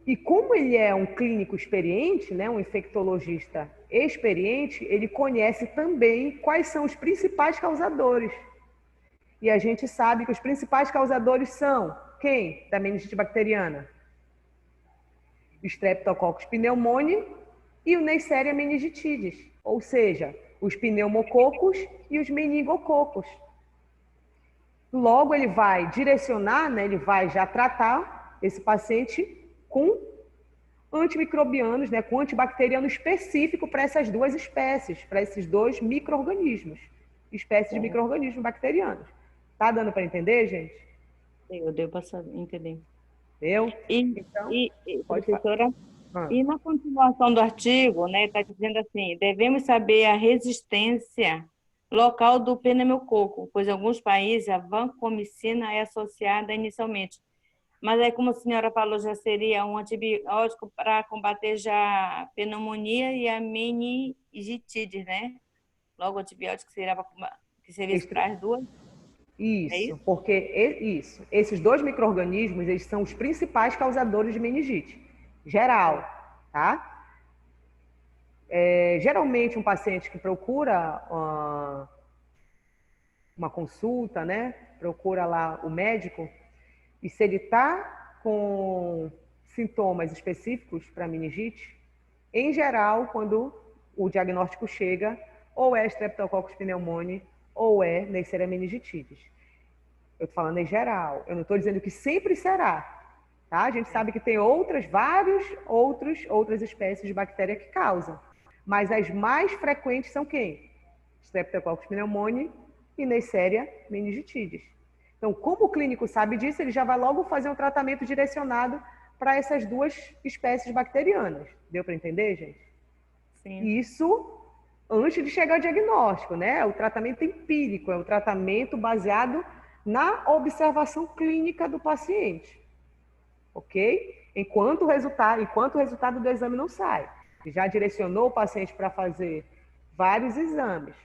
E como ele é um clínico experiente, né, um infectologista experiente, ele conhece também quais são os principais causadores. E a gente sabe que os principais causadores são quem? Da meningite bacteriana? Streptococcus pneumoniae e o Neisseria meningitidis, ou seja, os pneumococos e os meningococos. Logo ele vai direcionar, né, ele vai já tratar esse paciente com antimicrobianos, né, com antibacteriano específico para essas duas espécies, para esses dois micro-organismos, espécies de micro-organismos bacterianos. Tá dando para entender, gente? Deu para entender. Deu? Então, professora, e na continuação do artigo, né, está dizendo assim, devemos saber a resistência local do pneumococo, pois em alguns países a vancomicina é associada inicialmente. Mas aí, como a senhora falou, já seria um antibiótico para combater já a pneumonia e a meningitide, né? Logo, o antibiótico seria que servisse para as duas? Isso, porque esses dois micro-organismos, eles são os principais causadores de meningite, geral, tá? Geralmente, um paciente que procura uma consulta, né? Procura lá o médico, e se ele está com sintomas específicos para meningite, em geral, quando o diagnóstico chega, ou é Streptococcus pneumoniae, ou é Neisseria meningitidis. Eu estou falando em geral, eu não estou dizendo que sempre será, tá? A gente sabe que tem outras espécies de bactéria que causam, mas as mais frequentes são quem? Streptococcus pneumoniae e Neisseria meningitidis. Então, como o clínico sabe disso, ele já vai logo fazer um tratamento direcionado para essas duas espécies bacterianas. Deu para entender, gente? Sim. Isso antes de chegar ao diagnóstico, né? O tratamento empírico, é o tratamento baseado na observação clínica do paciente, ok? Enquanto o resultado do exame não sai. Já direcionou o paciente para fazer vários exames,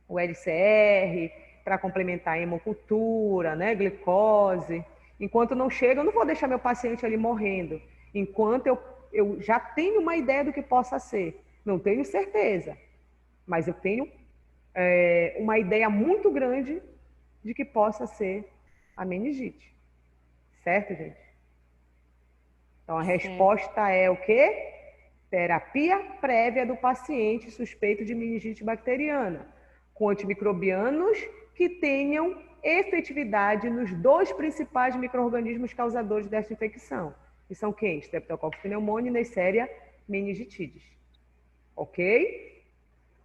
o LCR, para complementar a hemocultura, né? Glicose. Enquanto não chega, eu não vou deixar meu paciente ali morrendo. Enquanto eu já tenho uma ideia do que possa ser. Não tenho certeza, mas eu tenho uma ideia muito grande de que possa ser a meningite. Certo, gente? Então, a resposta é o quê? Terapia prévia do paciente suspeito de meningite bacteriana, com antimicrobianos que tenham efetividade nos dois principais micro-organismos causadores desta infecção, que são quem? Streptococcus pneumoniae e Neisseria meningitidis. Ok?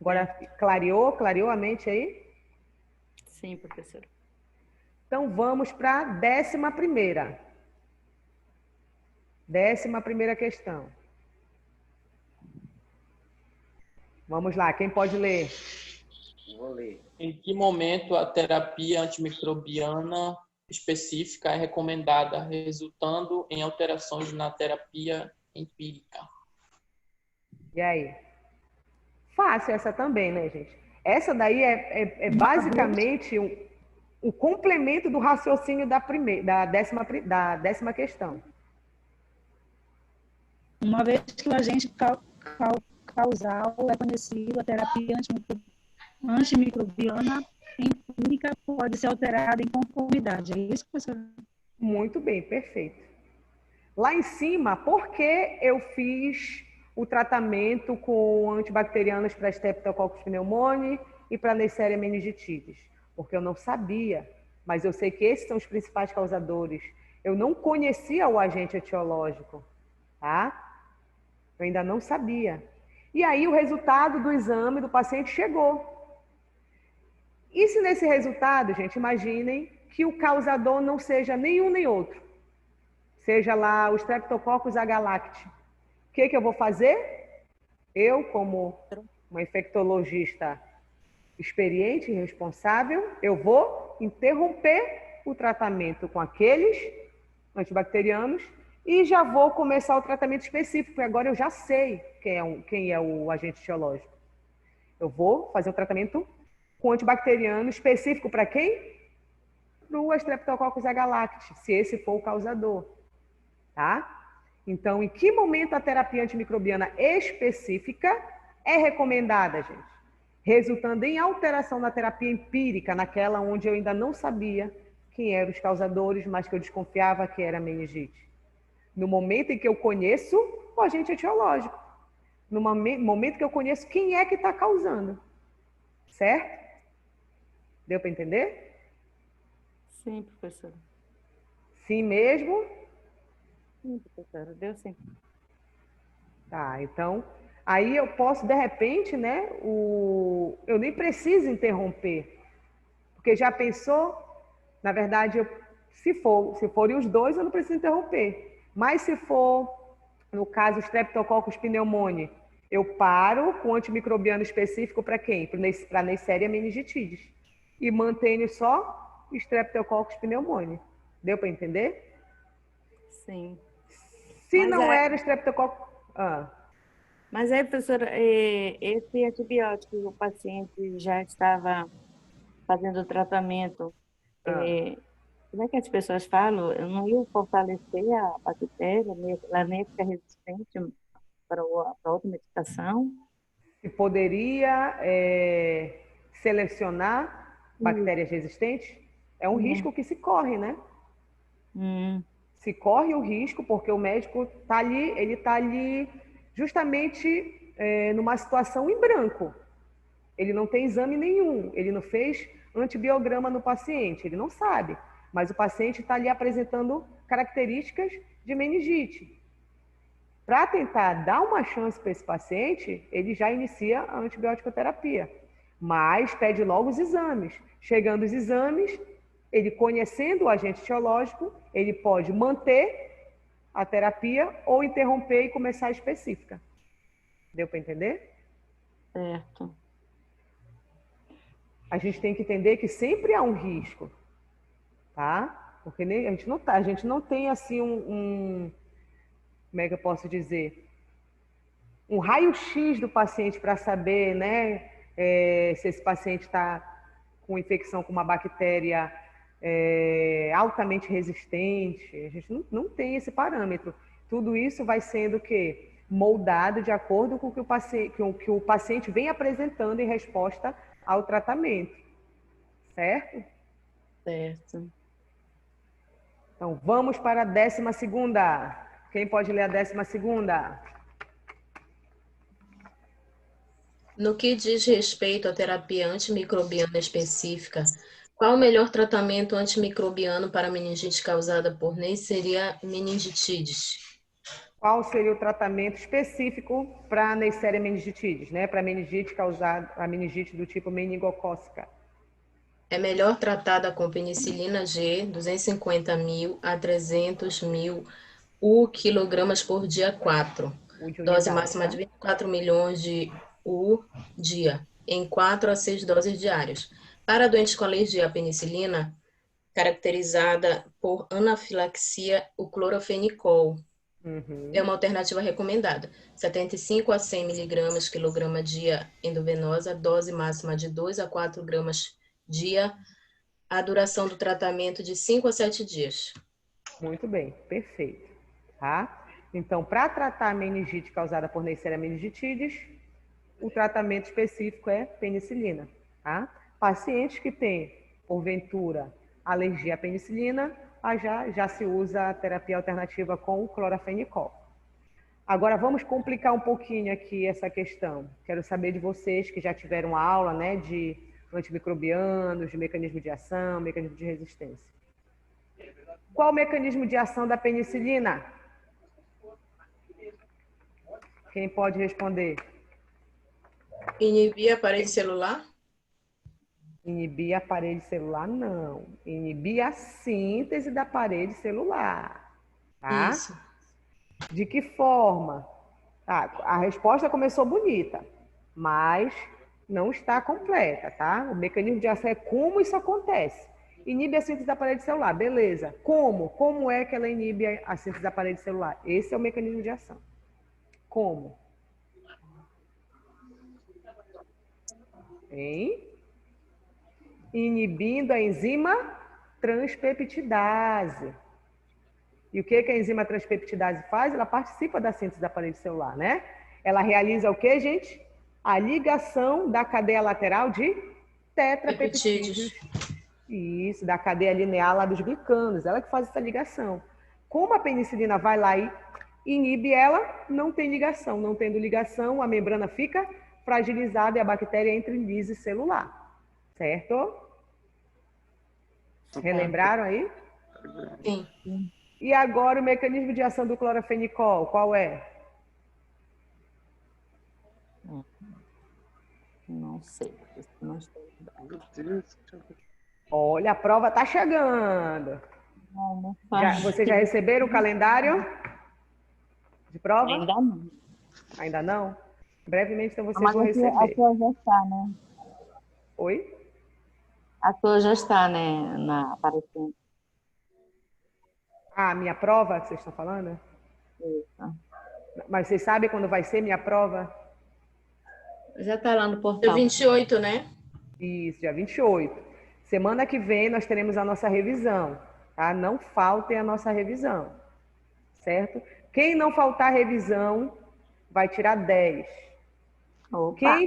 Agora, clareou a mente aí? Sim, professora. Então, vamos para a 11ª. 11ª questão. Vamos lá, quem pode ler? Vou ler. Em que momento a terapia antimicrobiana específica é recomendada, resultando em alterações na terapia empírica? E aí? Fácil essa também, né, gente? Essa daí é basicamente o complemento do raciocínio da décima questão. Uma vez que o agente causal é conhecido, a terapia antimicrobiana empírica pode ser alterada em conformidade. É isso, professora? Muito bem, perfeito. Lá em cima, por que eu fiz o tratamento com antibacterianos para Streptococcus pneumoniae e para Neisseria meningitidis? Porque eu não sabia, mas eu sei que esses são os principais causadores. Eu não conhecia o agente etiológico, tá? Eu ainda não sabia. E aí o resultado do exame do paciente chegou. E se nesse resultado, gente, imaginem que o causador não seja nenhum nem outro. Seja lá o Streptococcus agalacti. O que eu vou fazer? Eu, como uma infectologista experiente e responsável, eu vou interromper o tratamento com aqueles antibacterianos e já vou começar o tratamento específico, porque agora eu já sei quem é o agente etiológico. Eu vou fazer um tratamento com antibacteriano específico para quem? Para o Streptococcus agalacti, se esse for o causador. Tá? Então, em que momento a terapia antimicrobiana específica é recomendada, gente? Resultando em alteração na terapia empírica, naquela onde eu ainda não sabia quem eram os causadores, mas que eu desconfiava que era meningite. No momento em que eu conheço o agente etiológico. No momento que eu conheço quem é que está causando. Certo? Deu para entender? Sim, professora. Sim mesmo? Sim, professora, deu sim. Tá, então, aí eu posso, de repente, né, eu nem preciso interromper, porque já pensou, na verdade, se forem os dois, eu não preciso interromper, mas se for, no caso, Streptococcus pneumoniae, eu paro com antimicrobiano específico para quem? Para Neisseria meningitidis, e mantenho só Streptococcus pneumoniae. Deu para entender? Sim. Se Mas não era Streptococcus... Mas aí, professora, esse antibiótico, o paciente já estava fazendo o tratamento, como é que as pessoas falam? Eu não ia fortalecer a bactéria, ela nem fica resistente para outra medicação? Se poderia selecionar bactérias resistentes? É um risco que se corre, né? Se corre o risco, porque o médico está ali, ele está ali justamente numa situação em branco. Ele não tem exame nenhum, ele não fez antibiograma no paciente, ele não sabe. Mas o paciente está ali apresentando características de meningite. Para tentar dar uma chance para esse paciente, ele já inicia a antibiótico-terapia, mas pede logo os exames. Chegando os exames, ele conhecendo o agente etiológico, ele pode manter a terapia ou interromper e começar a específica. Deu para entender? Certo. A gente tem que entender que sempre há um risco, tá? Porque a gente não tem assim como é que eu posso dizer? Um raio-x do paciente para saber, né, se esse paciente está com infecção com uma bactéria altamente resistente. A gente não tem esse parâmetro. Tudo isso vai sendo o quê? Moldado de acordo com o que o paciente vem apresentando em resposta ao tratamento. Certo? Certo. Então, vamos para a 12ª. Quem pode ler a 12ª? No que diz respeito à terapia antimicrobiana específica, qual o melhor tratamento antimicrobiano para meningite causada por Neisseria meningitidis? Qual seria o tratamento específico para a Neisseria meningitidis, né? Para a meningite causada, a meningite do tipo meningocócica? É melhor tratada com penicilina G, 250.000 a 300.000 U/kg por dia 4. Dose máxima de 24 milhões de U dia, em 4 a 6 doses diárias. Para doentes com alergia à penicilina, caracterizada por anafilaxia, o clorofenicol é uma alternativa recomendada. 75 a 100 miligramas quilograma dia endovenosa, dose máxima de 2 a 4 gramas dia, a duração do tratamento de 5 a 7 dias. Muito bem, perfeito. Tá? Então, para tratar a meningite causada por Neisseria meningitidis, o tratamento específico é penicilina. Tá? Pacientes que têm, porventura, alergia à penicilina, já se usa a terapia alternativa com o clorofenicol. Agora, vamos complicar um pouquinho aqui essa questão. Quero saber de vocês que já tiveram aula, né, de antimicrobianos, de mecanismo de ação, mecanismo de resistência. Qual o mecanismo de ação da penicilina? Quem pode responder? Inibir a parede celular? Inibir a parede celular, não. Inibir a síntese da parede celular. Tá? Isso. De que forma? A resposta começou bonita, mas não está completa, tá? O mecanismo de ação é como isso acontece. Inibe a síntese da parede celular, beleza. Como? Como é que ela inibe a síntese da parede celular? Esse é o mecanismo de ação. Como? Hein? Inibindo a enzima transpeptidase. E o que a enzima transpeptidase faz? Ela participa da síntese da parede celular, né? Ela realiza o que, gente? A ligação da cadeia lateral de tetrapeptídeos. Isso, da cadeia linear lá dos glicanos. Ela que faz essa ligação. Como a penicilina vai lá e inibe ela, não tem ligação. Não tendo ligação, a membrana fica fragilizada e a bactéria entra em lise celular. Certo? Relembraram aí? Sim. E agora o mecanismo de ação do clorofenicol, qual é? Não sei. Não estou... Olha, a prova está chegando. Não Vocês já receberam o calendário de prova? Ainda não. Ainda não? Brevemente, então, vocês Mas vão receber. A tua já está, né? Oi? A tua já está, né? Aparecendo. Ah, minha prova que vocês estão falando? Isso. Mas vocês sabem quando vai ser minha prova? Já está lá no portal. Dia 28, né? Isso, dia 28. Semana que vem nós teremos a nossa revisão, tá? Não faltem a nossa revisão, certo? Quem não faltar a revisão vai tirar 10. Opa.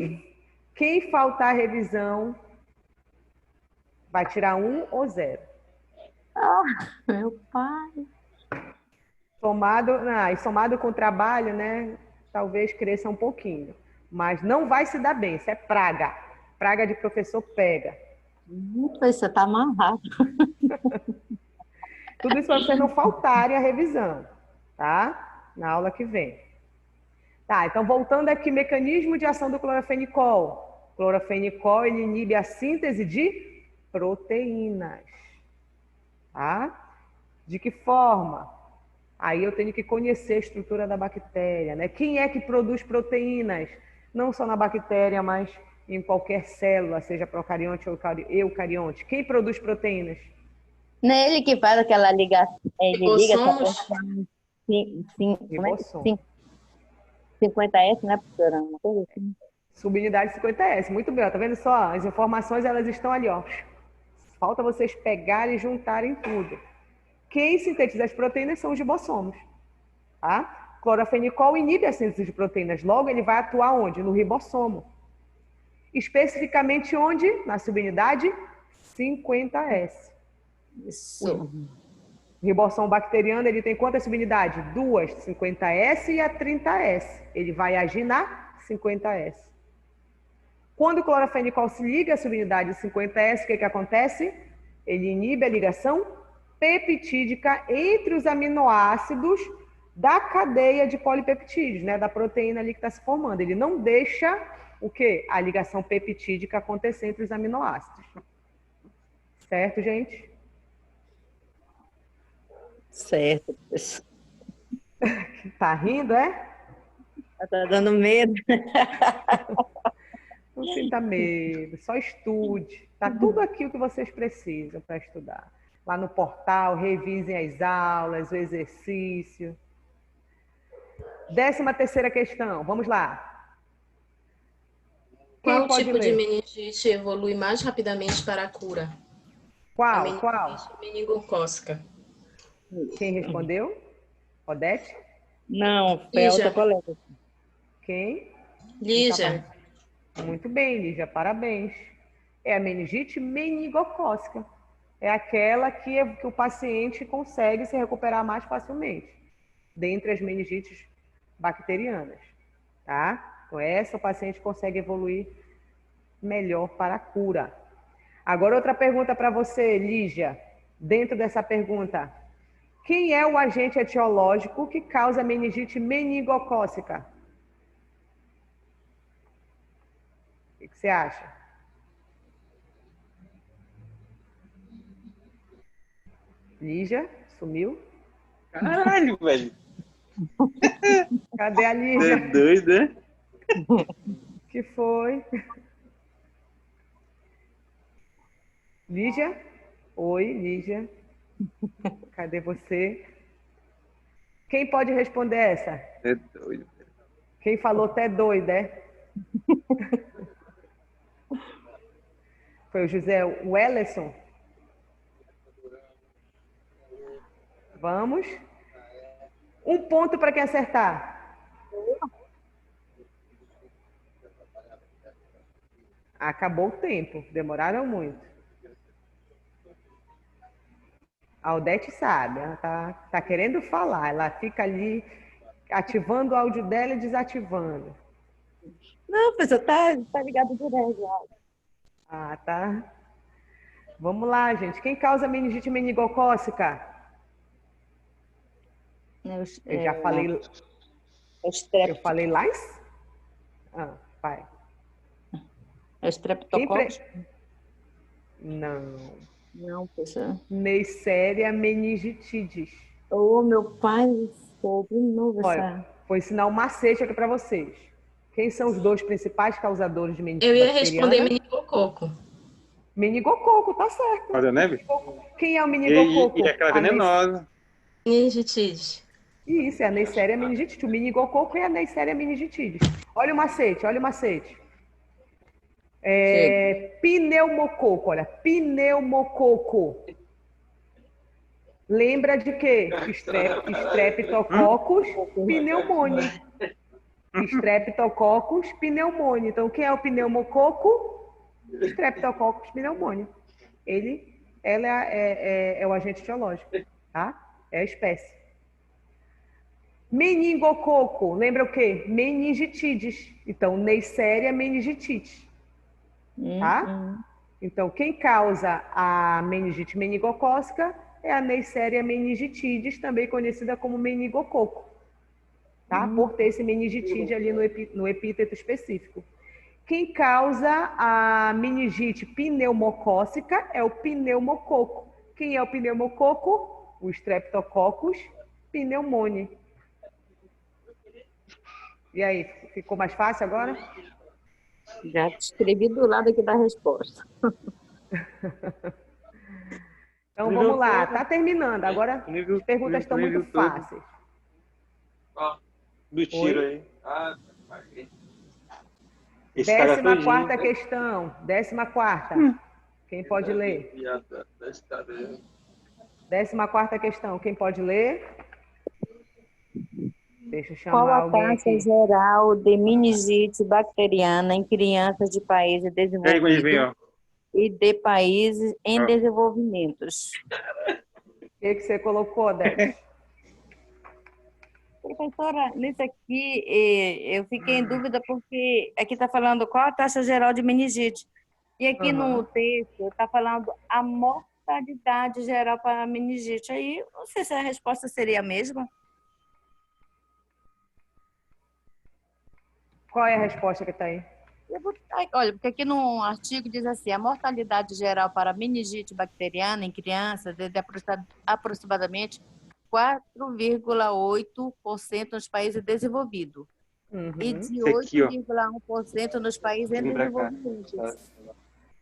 Quem faltar a revisão vai tirar 1 ou 0. Ah, meu pai. Somado com o trabalho, né? Talvez cresça um pouquinho. Mas não vai se dar bem, isso é praga. Praga de professor pega. Você está amarrado. Tudo isso para vocês não faltarem a revisão, tá? Na aula que vem. Tá, então voltando aqui, mecanismo de ação do clorofenicol. O clorofenicol, ele inibe a síntese de proteínas. Tá? De que forma? Aí eu tenho que conhecer a estrutura da bactéria, né? Quem é que produz proteínas? Não só na bactéria, mas em qualquer célula, seja procarionte ou eucarionte. Quem produz proteínas? Não é ele que faz aquela ligação, ele liga essa Ribossomos? porção, como é que Ribossomo. 50S, né, professora? Uma coisa assim. Subunidade 50S. Muito bem, ó, tá vendo só? As informações, elas estão ali, ó. Falta vocês pegarem e juntarem tudo. Quem sintetiza as proteínas são os ribossomos, tá? Clorofenicol inibe a síntese de proteínas. Logo, ele vai atuar onde? No ribossomo. Especificamente onde? Na subunidade 50S. Isso. O ribossomo bacteriano, ele tem quantas subunidades? 2, 50S e a 30S. Ele vai agir na 50S. Quando o clorofenicol se liga à subunidade 50S, o que acontece? Ele inibe a ligação peptídica entre os aminoácidos da cadeia de polipeptídeos, né? Da proteína ali que está se formando. Ele não deixa o quê? A ligação peptídica acontecer entre os aminoácidos. Certo, gente? Certo. Tá rindo, é? Tá dando medo. Não sinta medo, só estude. Tá tudo aqui o que vocês precisam para estudar. Lá no portal, revisem as aulas, o exercício. 13ª questão, vamos lá. Quem Qual pode tipo de ler? meningite evolui mais rapidamente para a cura? A Qual? meningite meningocócica. Quem respondeu? Odete? Não, foi a outra Lígia. colega. Quem? Lígia. Muito bem, Lígia, parabéns. É a meningite meningocócica. É aquela que o paciente consegue se recuperar mais facilmente, dentre as meningites bacterianas, tá? Com essa, o paciente consegue evoluir melhor para a cura. Agora, outra pergunta para você, Lígia. Dentro dessa pergunta, quem é o agente etiológico que causa a meningite meningocócica? O que você acha? Lígia, sumiu? Caralho, velho. Cadê a Você Lígia? é doido, né? Que foi? Lígia? Oi, Lígia. Cadê você? Quem pode responder essa? É doido. Quem falou até doida, é? Foi o José Welleson? Vamos. Um ponto para quem acertar. Acabou o tempo. Demoraram muito. A Odete sabe. Ela tá querendo falar. Ela fica ali ativando o áudio dela e desativando. Não, professor, tá ligado direto já. Ah, tá. Vamos lá, gente. Quem causa meningite meningocócica? Eu já falei. Eu falei lá em... Ah, vai. É o streptococcus? Não. Não, professor. Neisseria meningitidis. Ô, meu pai do céu, de novo Olha, essa... vou ensinar um macete aqui para vocês. Quem são os dois principais causadores de meningite Eu ia bacteriana? responder meningococo. Meningococo, tá certo. Olha, né, bicho? Quem é o meningococo? E aquela venenosa. Meningitidis. Isso, é a Neisseria meningitidis. O meningococo é a Neisseria meningitidis. Olha o macete, olha o macete. Pneumococo, olha, pneumococo. Lembra de quê? Streptococcus pneumoniae. Streptococcus pneumoniae. Então, quem é o pneumococo? Streptococcus pneumoniae. Ela é o agente etiológico, tá? É a espécie. Meningococo, lembra o quê? Meningitidis. Então, Neisseria meningitidis. Tá? Então, quem causa a meningite meningocócica é a Neisseria meningitidis, também conhecida como meningococo, tá? Por ter esse meningitide ali no epíteto específico. Quem causa a meningite pneumocócica é o pneumococo. Quem é o pneumococo? O Streptococcus pneumonia. E aí, ficou mais fácil agora? Já escrevi do lado aqui da resposta. Então, vamos lá. Está terminando. Agora, as perguntas estão muito fáceis. Do tiro aí. Ah, 14ª questão. 14ª. Quem pode ler? 14ª questão. Quem pode ler? Deixa eu chamar Qual a alguém taxa aqui. geral de meningite bacteriana em crianças de países desenvolvidos e de países em desenvolvimentos? O que você colocou, Débora? Professora, nisso aqui eu fiquei em dúvida porque aqui está falando qual a taxa geral de meningite. E aqui no texto está falando a mortalidade geral para a meningite. Aí, não sei se a resposta seria a mesma. Qual é a resposta que está aí? Olha, porque aqui no artigo diz assim, a mortalidade geral para a meningite bacteriana em crianças é de aproximadamente 4,8% nos países desenvolvidos e de 8,1% nos países em desenvolvimento.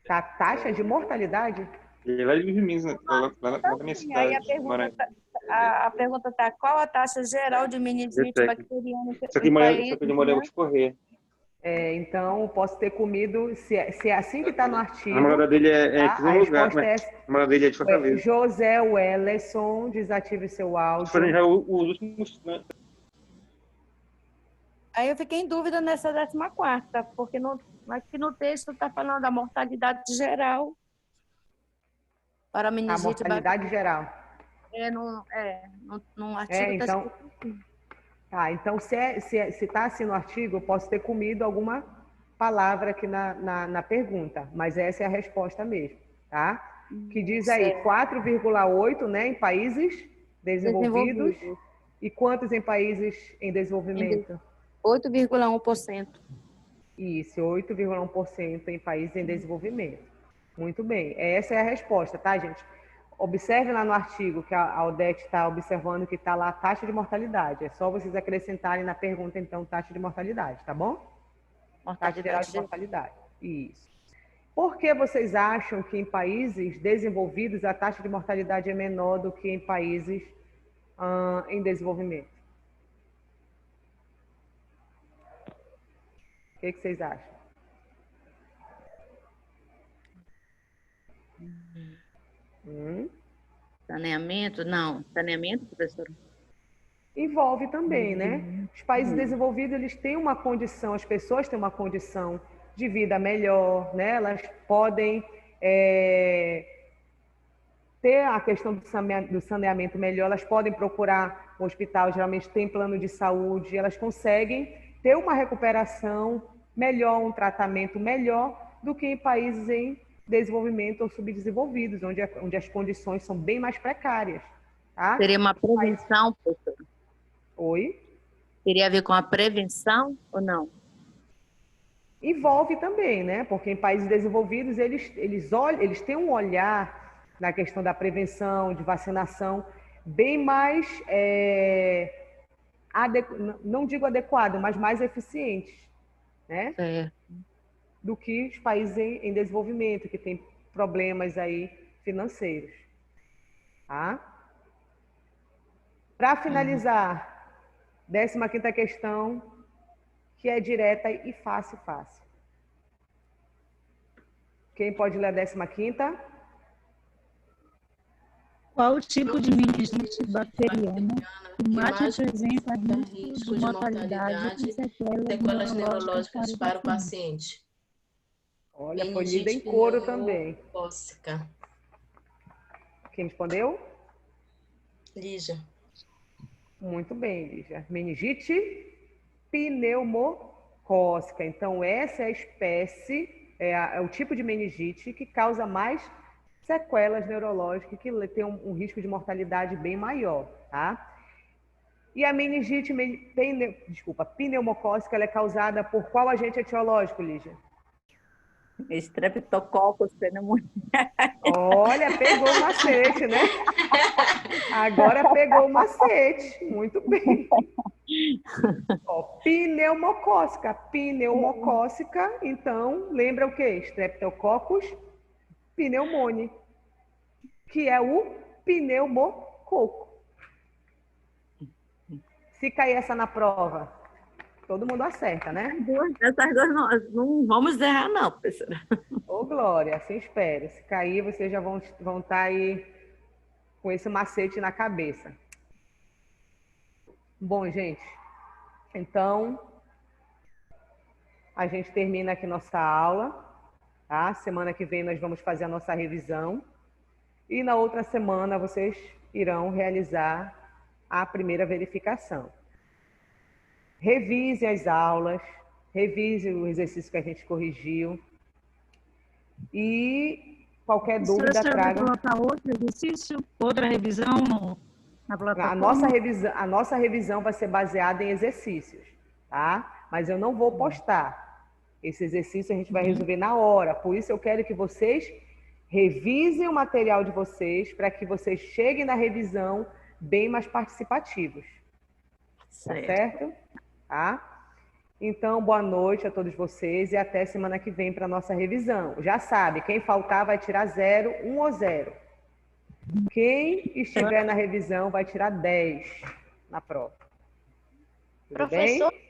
A taxa de mortalidade? Lá de Minas, lá na minha cidade. Aí a pergunta está, qual a taxa geral de meningite bacteriana Só que demorou a escorrer. Então, posso ter comido, se é assim que está no artigo. A namorada dele é tá? em algum lugar, mas a namorada dele é de Fortaleza. José Welleson, desative seu áudio. Foram já os últimos... Aí eu fiquei em dúvida nessa 14ª, porque aqui no texto está falando da mortalidade geral para a meningite bacteriana. A mortalidade geral. No artigo então, então se está assim no artigo, eu posso ter comido alguma palavra aqui na pergunta, mas essa é a resposta mesmo, tá? Que diz aí 4,8, né, em países desenvolvidos. E quantos em países em desenvolvimento? 8,1%. Isso, 8,1% em países em desenvolvimento. Muito bem, essa é a resposta, tá, gente? Observe lá no artigo que a Odete está observando que está lá a taxa de mortalidade. É só vocês acrescentarem na pergunta, então, taxa de mortalidade, tá bom? Taxa geral de mortalidade. Isso. Por que vocês acham que em países desenvolvidos a taxa de mortalidade é menor do que em países em desenvolvimento? O que vocês acham? Saneamento? Não. Saneamento, professor? Envolve também, né? Os países desenvolvidos, eles têm uma condição, as pessoas têm uma condição de vida melhor, né? Elas podem ter a questão do saneamento melhor, elas podem procurar um hospital, geralmente tem plano de saúde, elas conseguem ter uma recuperação melhor, um tratamento melhor do que em países em desenvolvimento ou subdesenvolvidos, onde as condições são bem mais precárias. Tá? Seria uma prevenção, professor? Oi? Teria a ver com a prevenção ou não? Envolve também, né? Porque em países desenvolvidos, eles têm um olhar na questão da prevenção, de vacinação, bem mais, não digo adequado, mas mais eficientes, né? Do que os países em desenvolvimento, que têm problemas aí financeiros. Tá? Para finalizar, 15ª questão, que é direta e fácil. Quem pode ler a 15ª? Qual o tipo de meningite bacteriana que mais apresenta risco de mortalidade e sequelas neurológicas para o paciente? Olha, foi lida em coro também. Tóxica. Quem respondeu? Lígia. Muito bem, Lígia. Meningite pneumocócica. Então, essa é a espécie, é o tipo de meningite que causa mais sequelas neurológicas, que tem um risco de mortalidade bem maior, tá? E a meningite pneumocócica, ela é causada por qual agente etiológico, Lígia? Streptococcus pneumoniae. Olha, pegou o macete, né? Agora pegou o macete. Muito bem. Ó, pneumocócica. Pneumocócica, então, lembra o quê? Streptococcus pneumoniae, que é o pneumococo. Se cair essa na prova, todo mundo acerta, né? Essas duas não vamos errar, não, professora. Ô, Glória, assim espere. Se cair, vocês já vão estar aí com esse macete na cabeça. Bom, gente, então a gente termina aqui nossa aula, tá? Semana que vem nós vamos fazer a nossa revisão e na outra semana vocês irão realizar a primeira verificação. Revisem as aulas, revisem o exercício que a gente corrigiu e qualquer dúvida traga. Vai colocar outro exercício, outra revisão na plataforma? A nossa revisão vai ser baseada em exercícios, tá? Mas eu não vou postar. Esse exercício a gente vai resolver na hora. Por isso eu quero que vocês revisem o material de vocês para que vocês cheguem na revisão bem mais participativos. Tá certo? Tá? Então, boa noite a todos vocês e até semana que vem para a nossa revisão. Já sabe, quem faltar vai tirar 0, 1 ou 0. Quem estiver na revisão vai tirar 10 na prova. Tudo Professor? bem?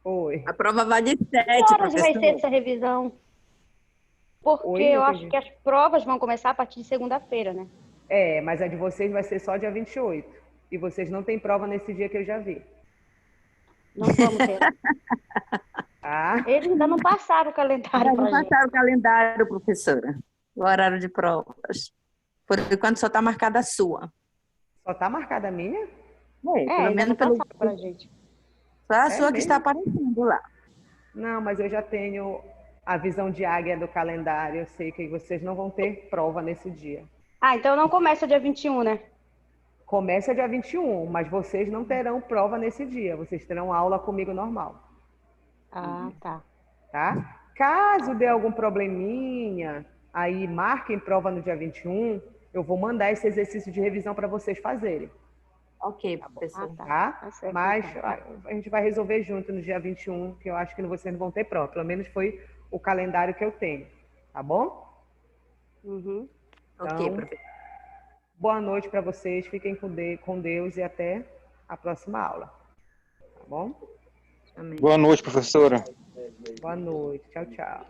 Oi. A prova vai de 7, Que horas vai professor? ser essa revisão? Porque Oi, eu não acho entendi. que as provas vão começar a partir de segunda-feira, né? É, mas a de vocês vai ser só dia 28. E vocês não têm prova nesse dia que eu já vi. Não vamos ter. Tá? Eles ainda não passaram o calendário pra Não gente. passaram o calendário, professora. O horário de provas. Por enquanto só está marcada a sua. Só tá marcada a minha? Pelo ainda menos não pelo... passaram pra gente. Só a É sua que mesmo? está aparecendo lá. Não, mas eu já tenho a visão de águia do calendário. Eu sei que vocês não vão ter prova nesse dia. Ah, então não começa dia 21, né? Começa dia 21, mas vocês não terão prova nesse dia. Vocês terão aula comigo normal. Ah, tá. Tá? Caso dê algum probleminha, aí marquem prova no dia 21, eu vou mandar esse exercício de revisão para vocês fazerem. Ok, professor. Tá? Tá certo, Mas então. a gente vai resolver junto no dia 21, que eu acho que vocês não vão ter prova. Pelo menos foi o calendário que eu tenho. Tá bom? Uhum. Então, Ok, professor. boa noite para vocês. Fiquem com Deus e até a próxima aula. Tá bom? Amém. Boa noite, professora. Boa noite. Tchau, tchau.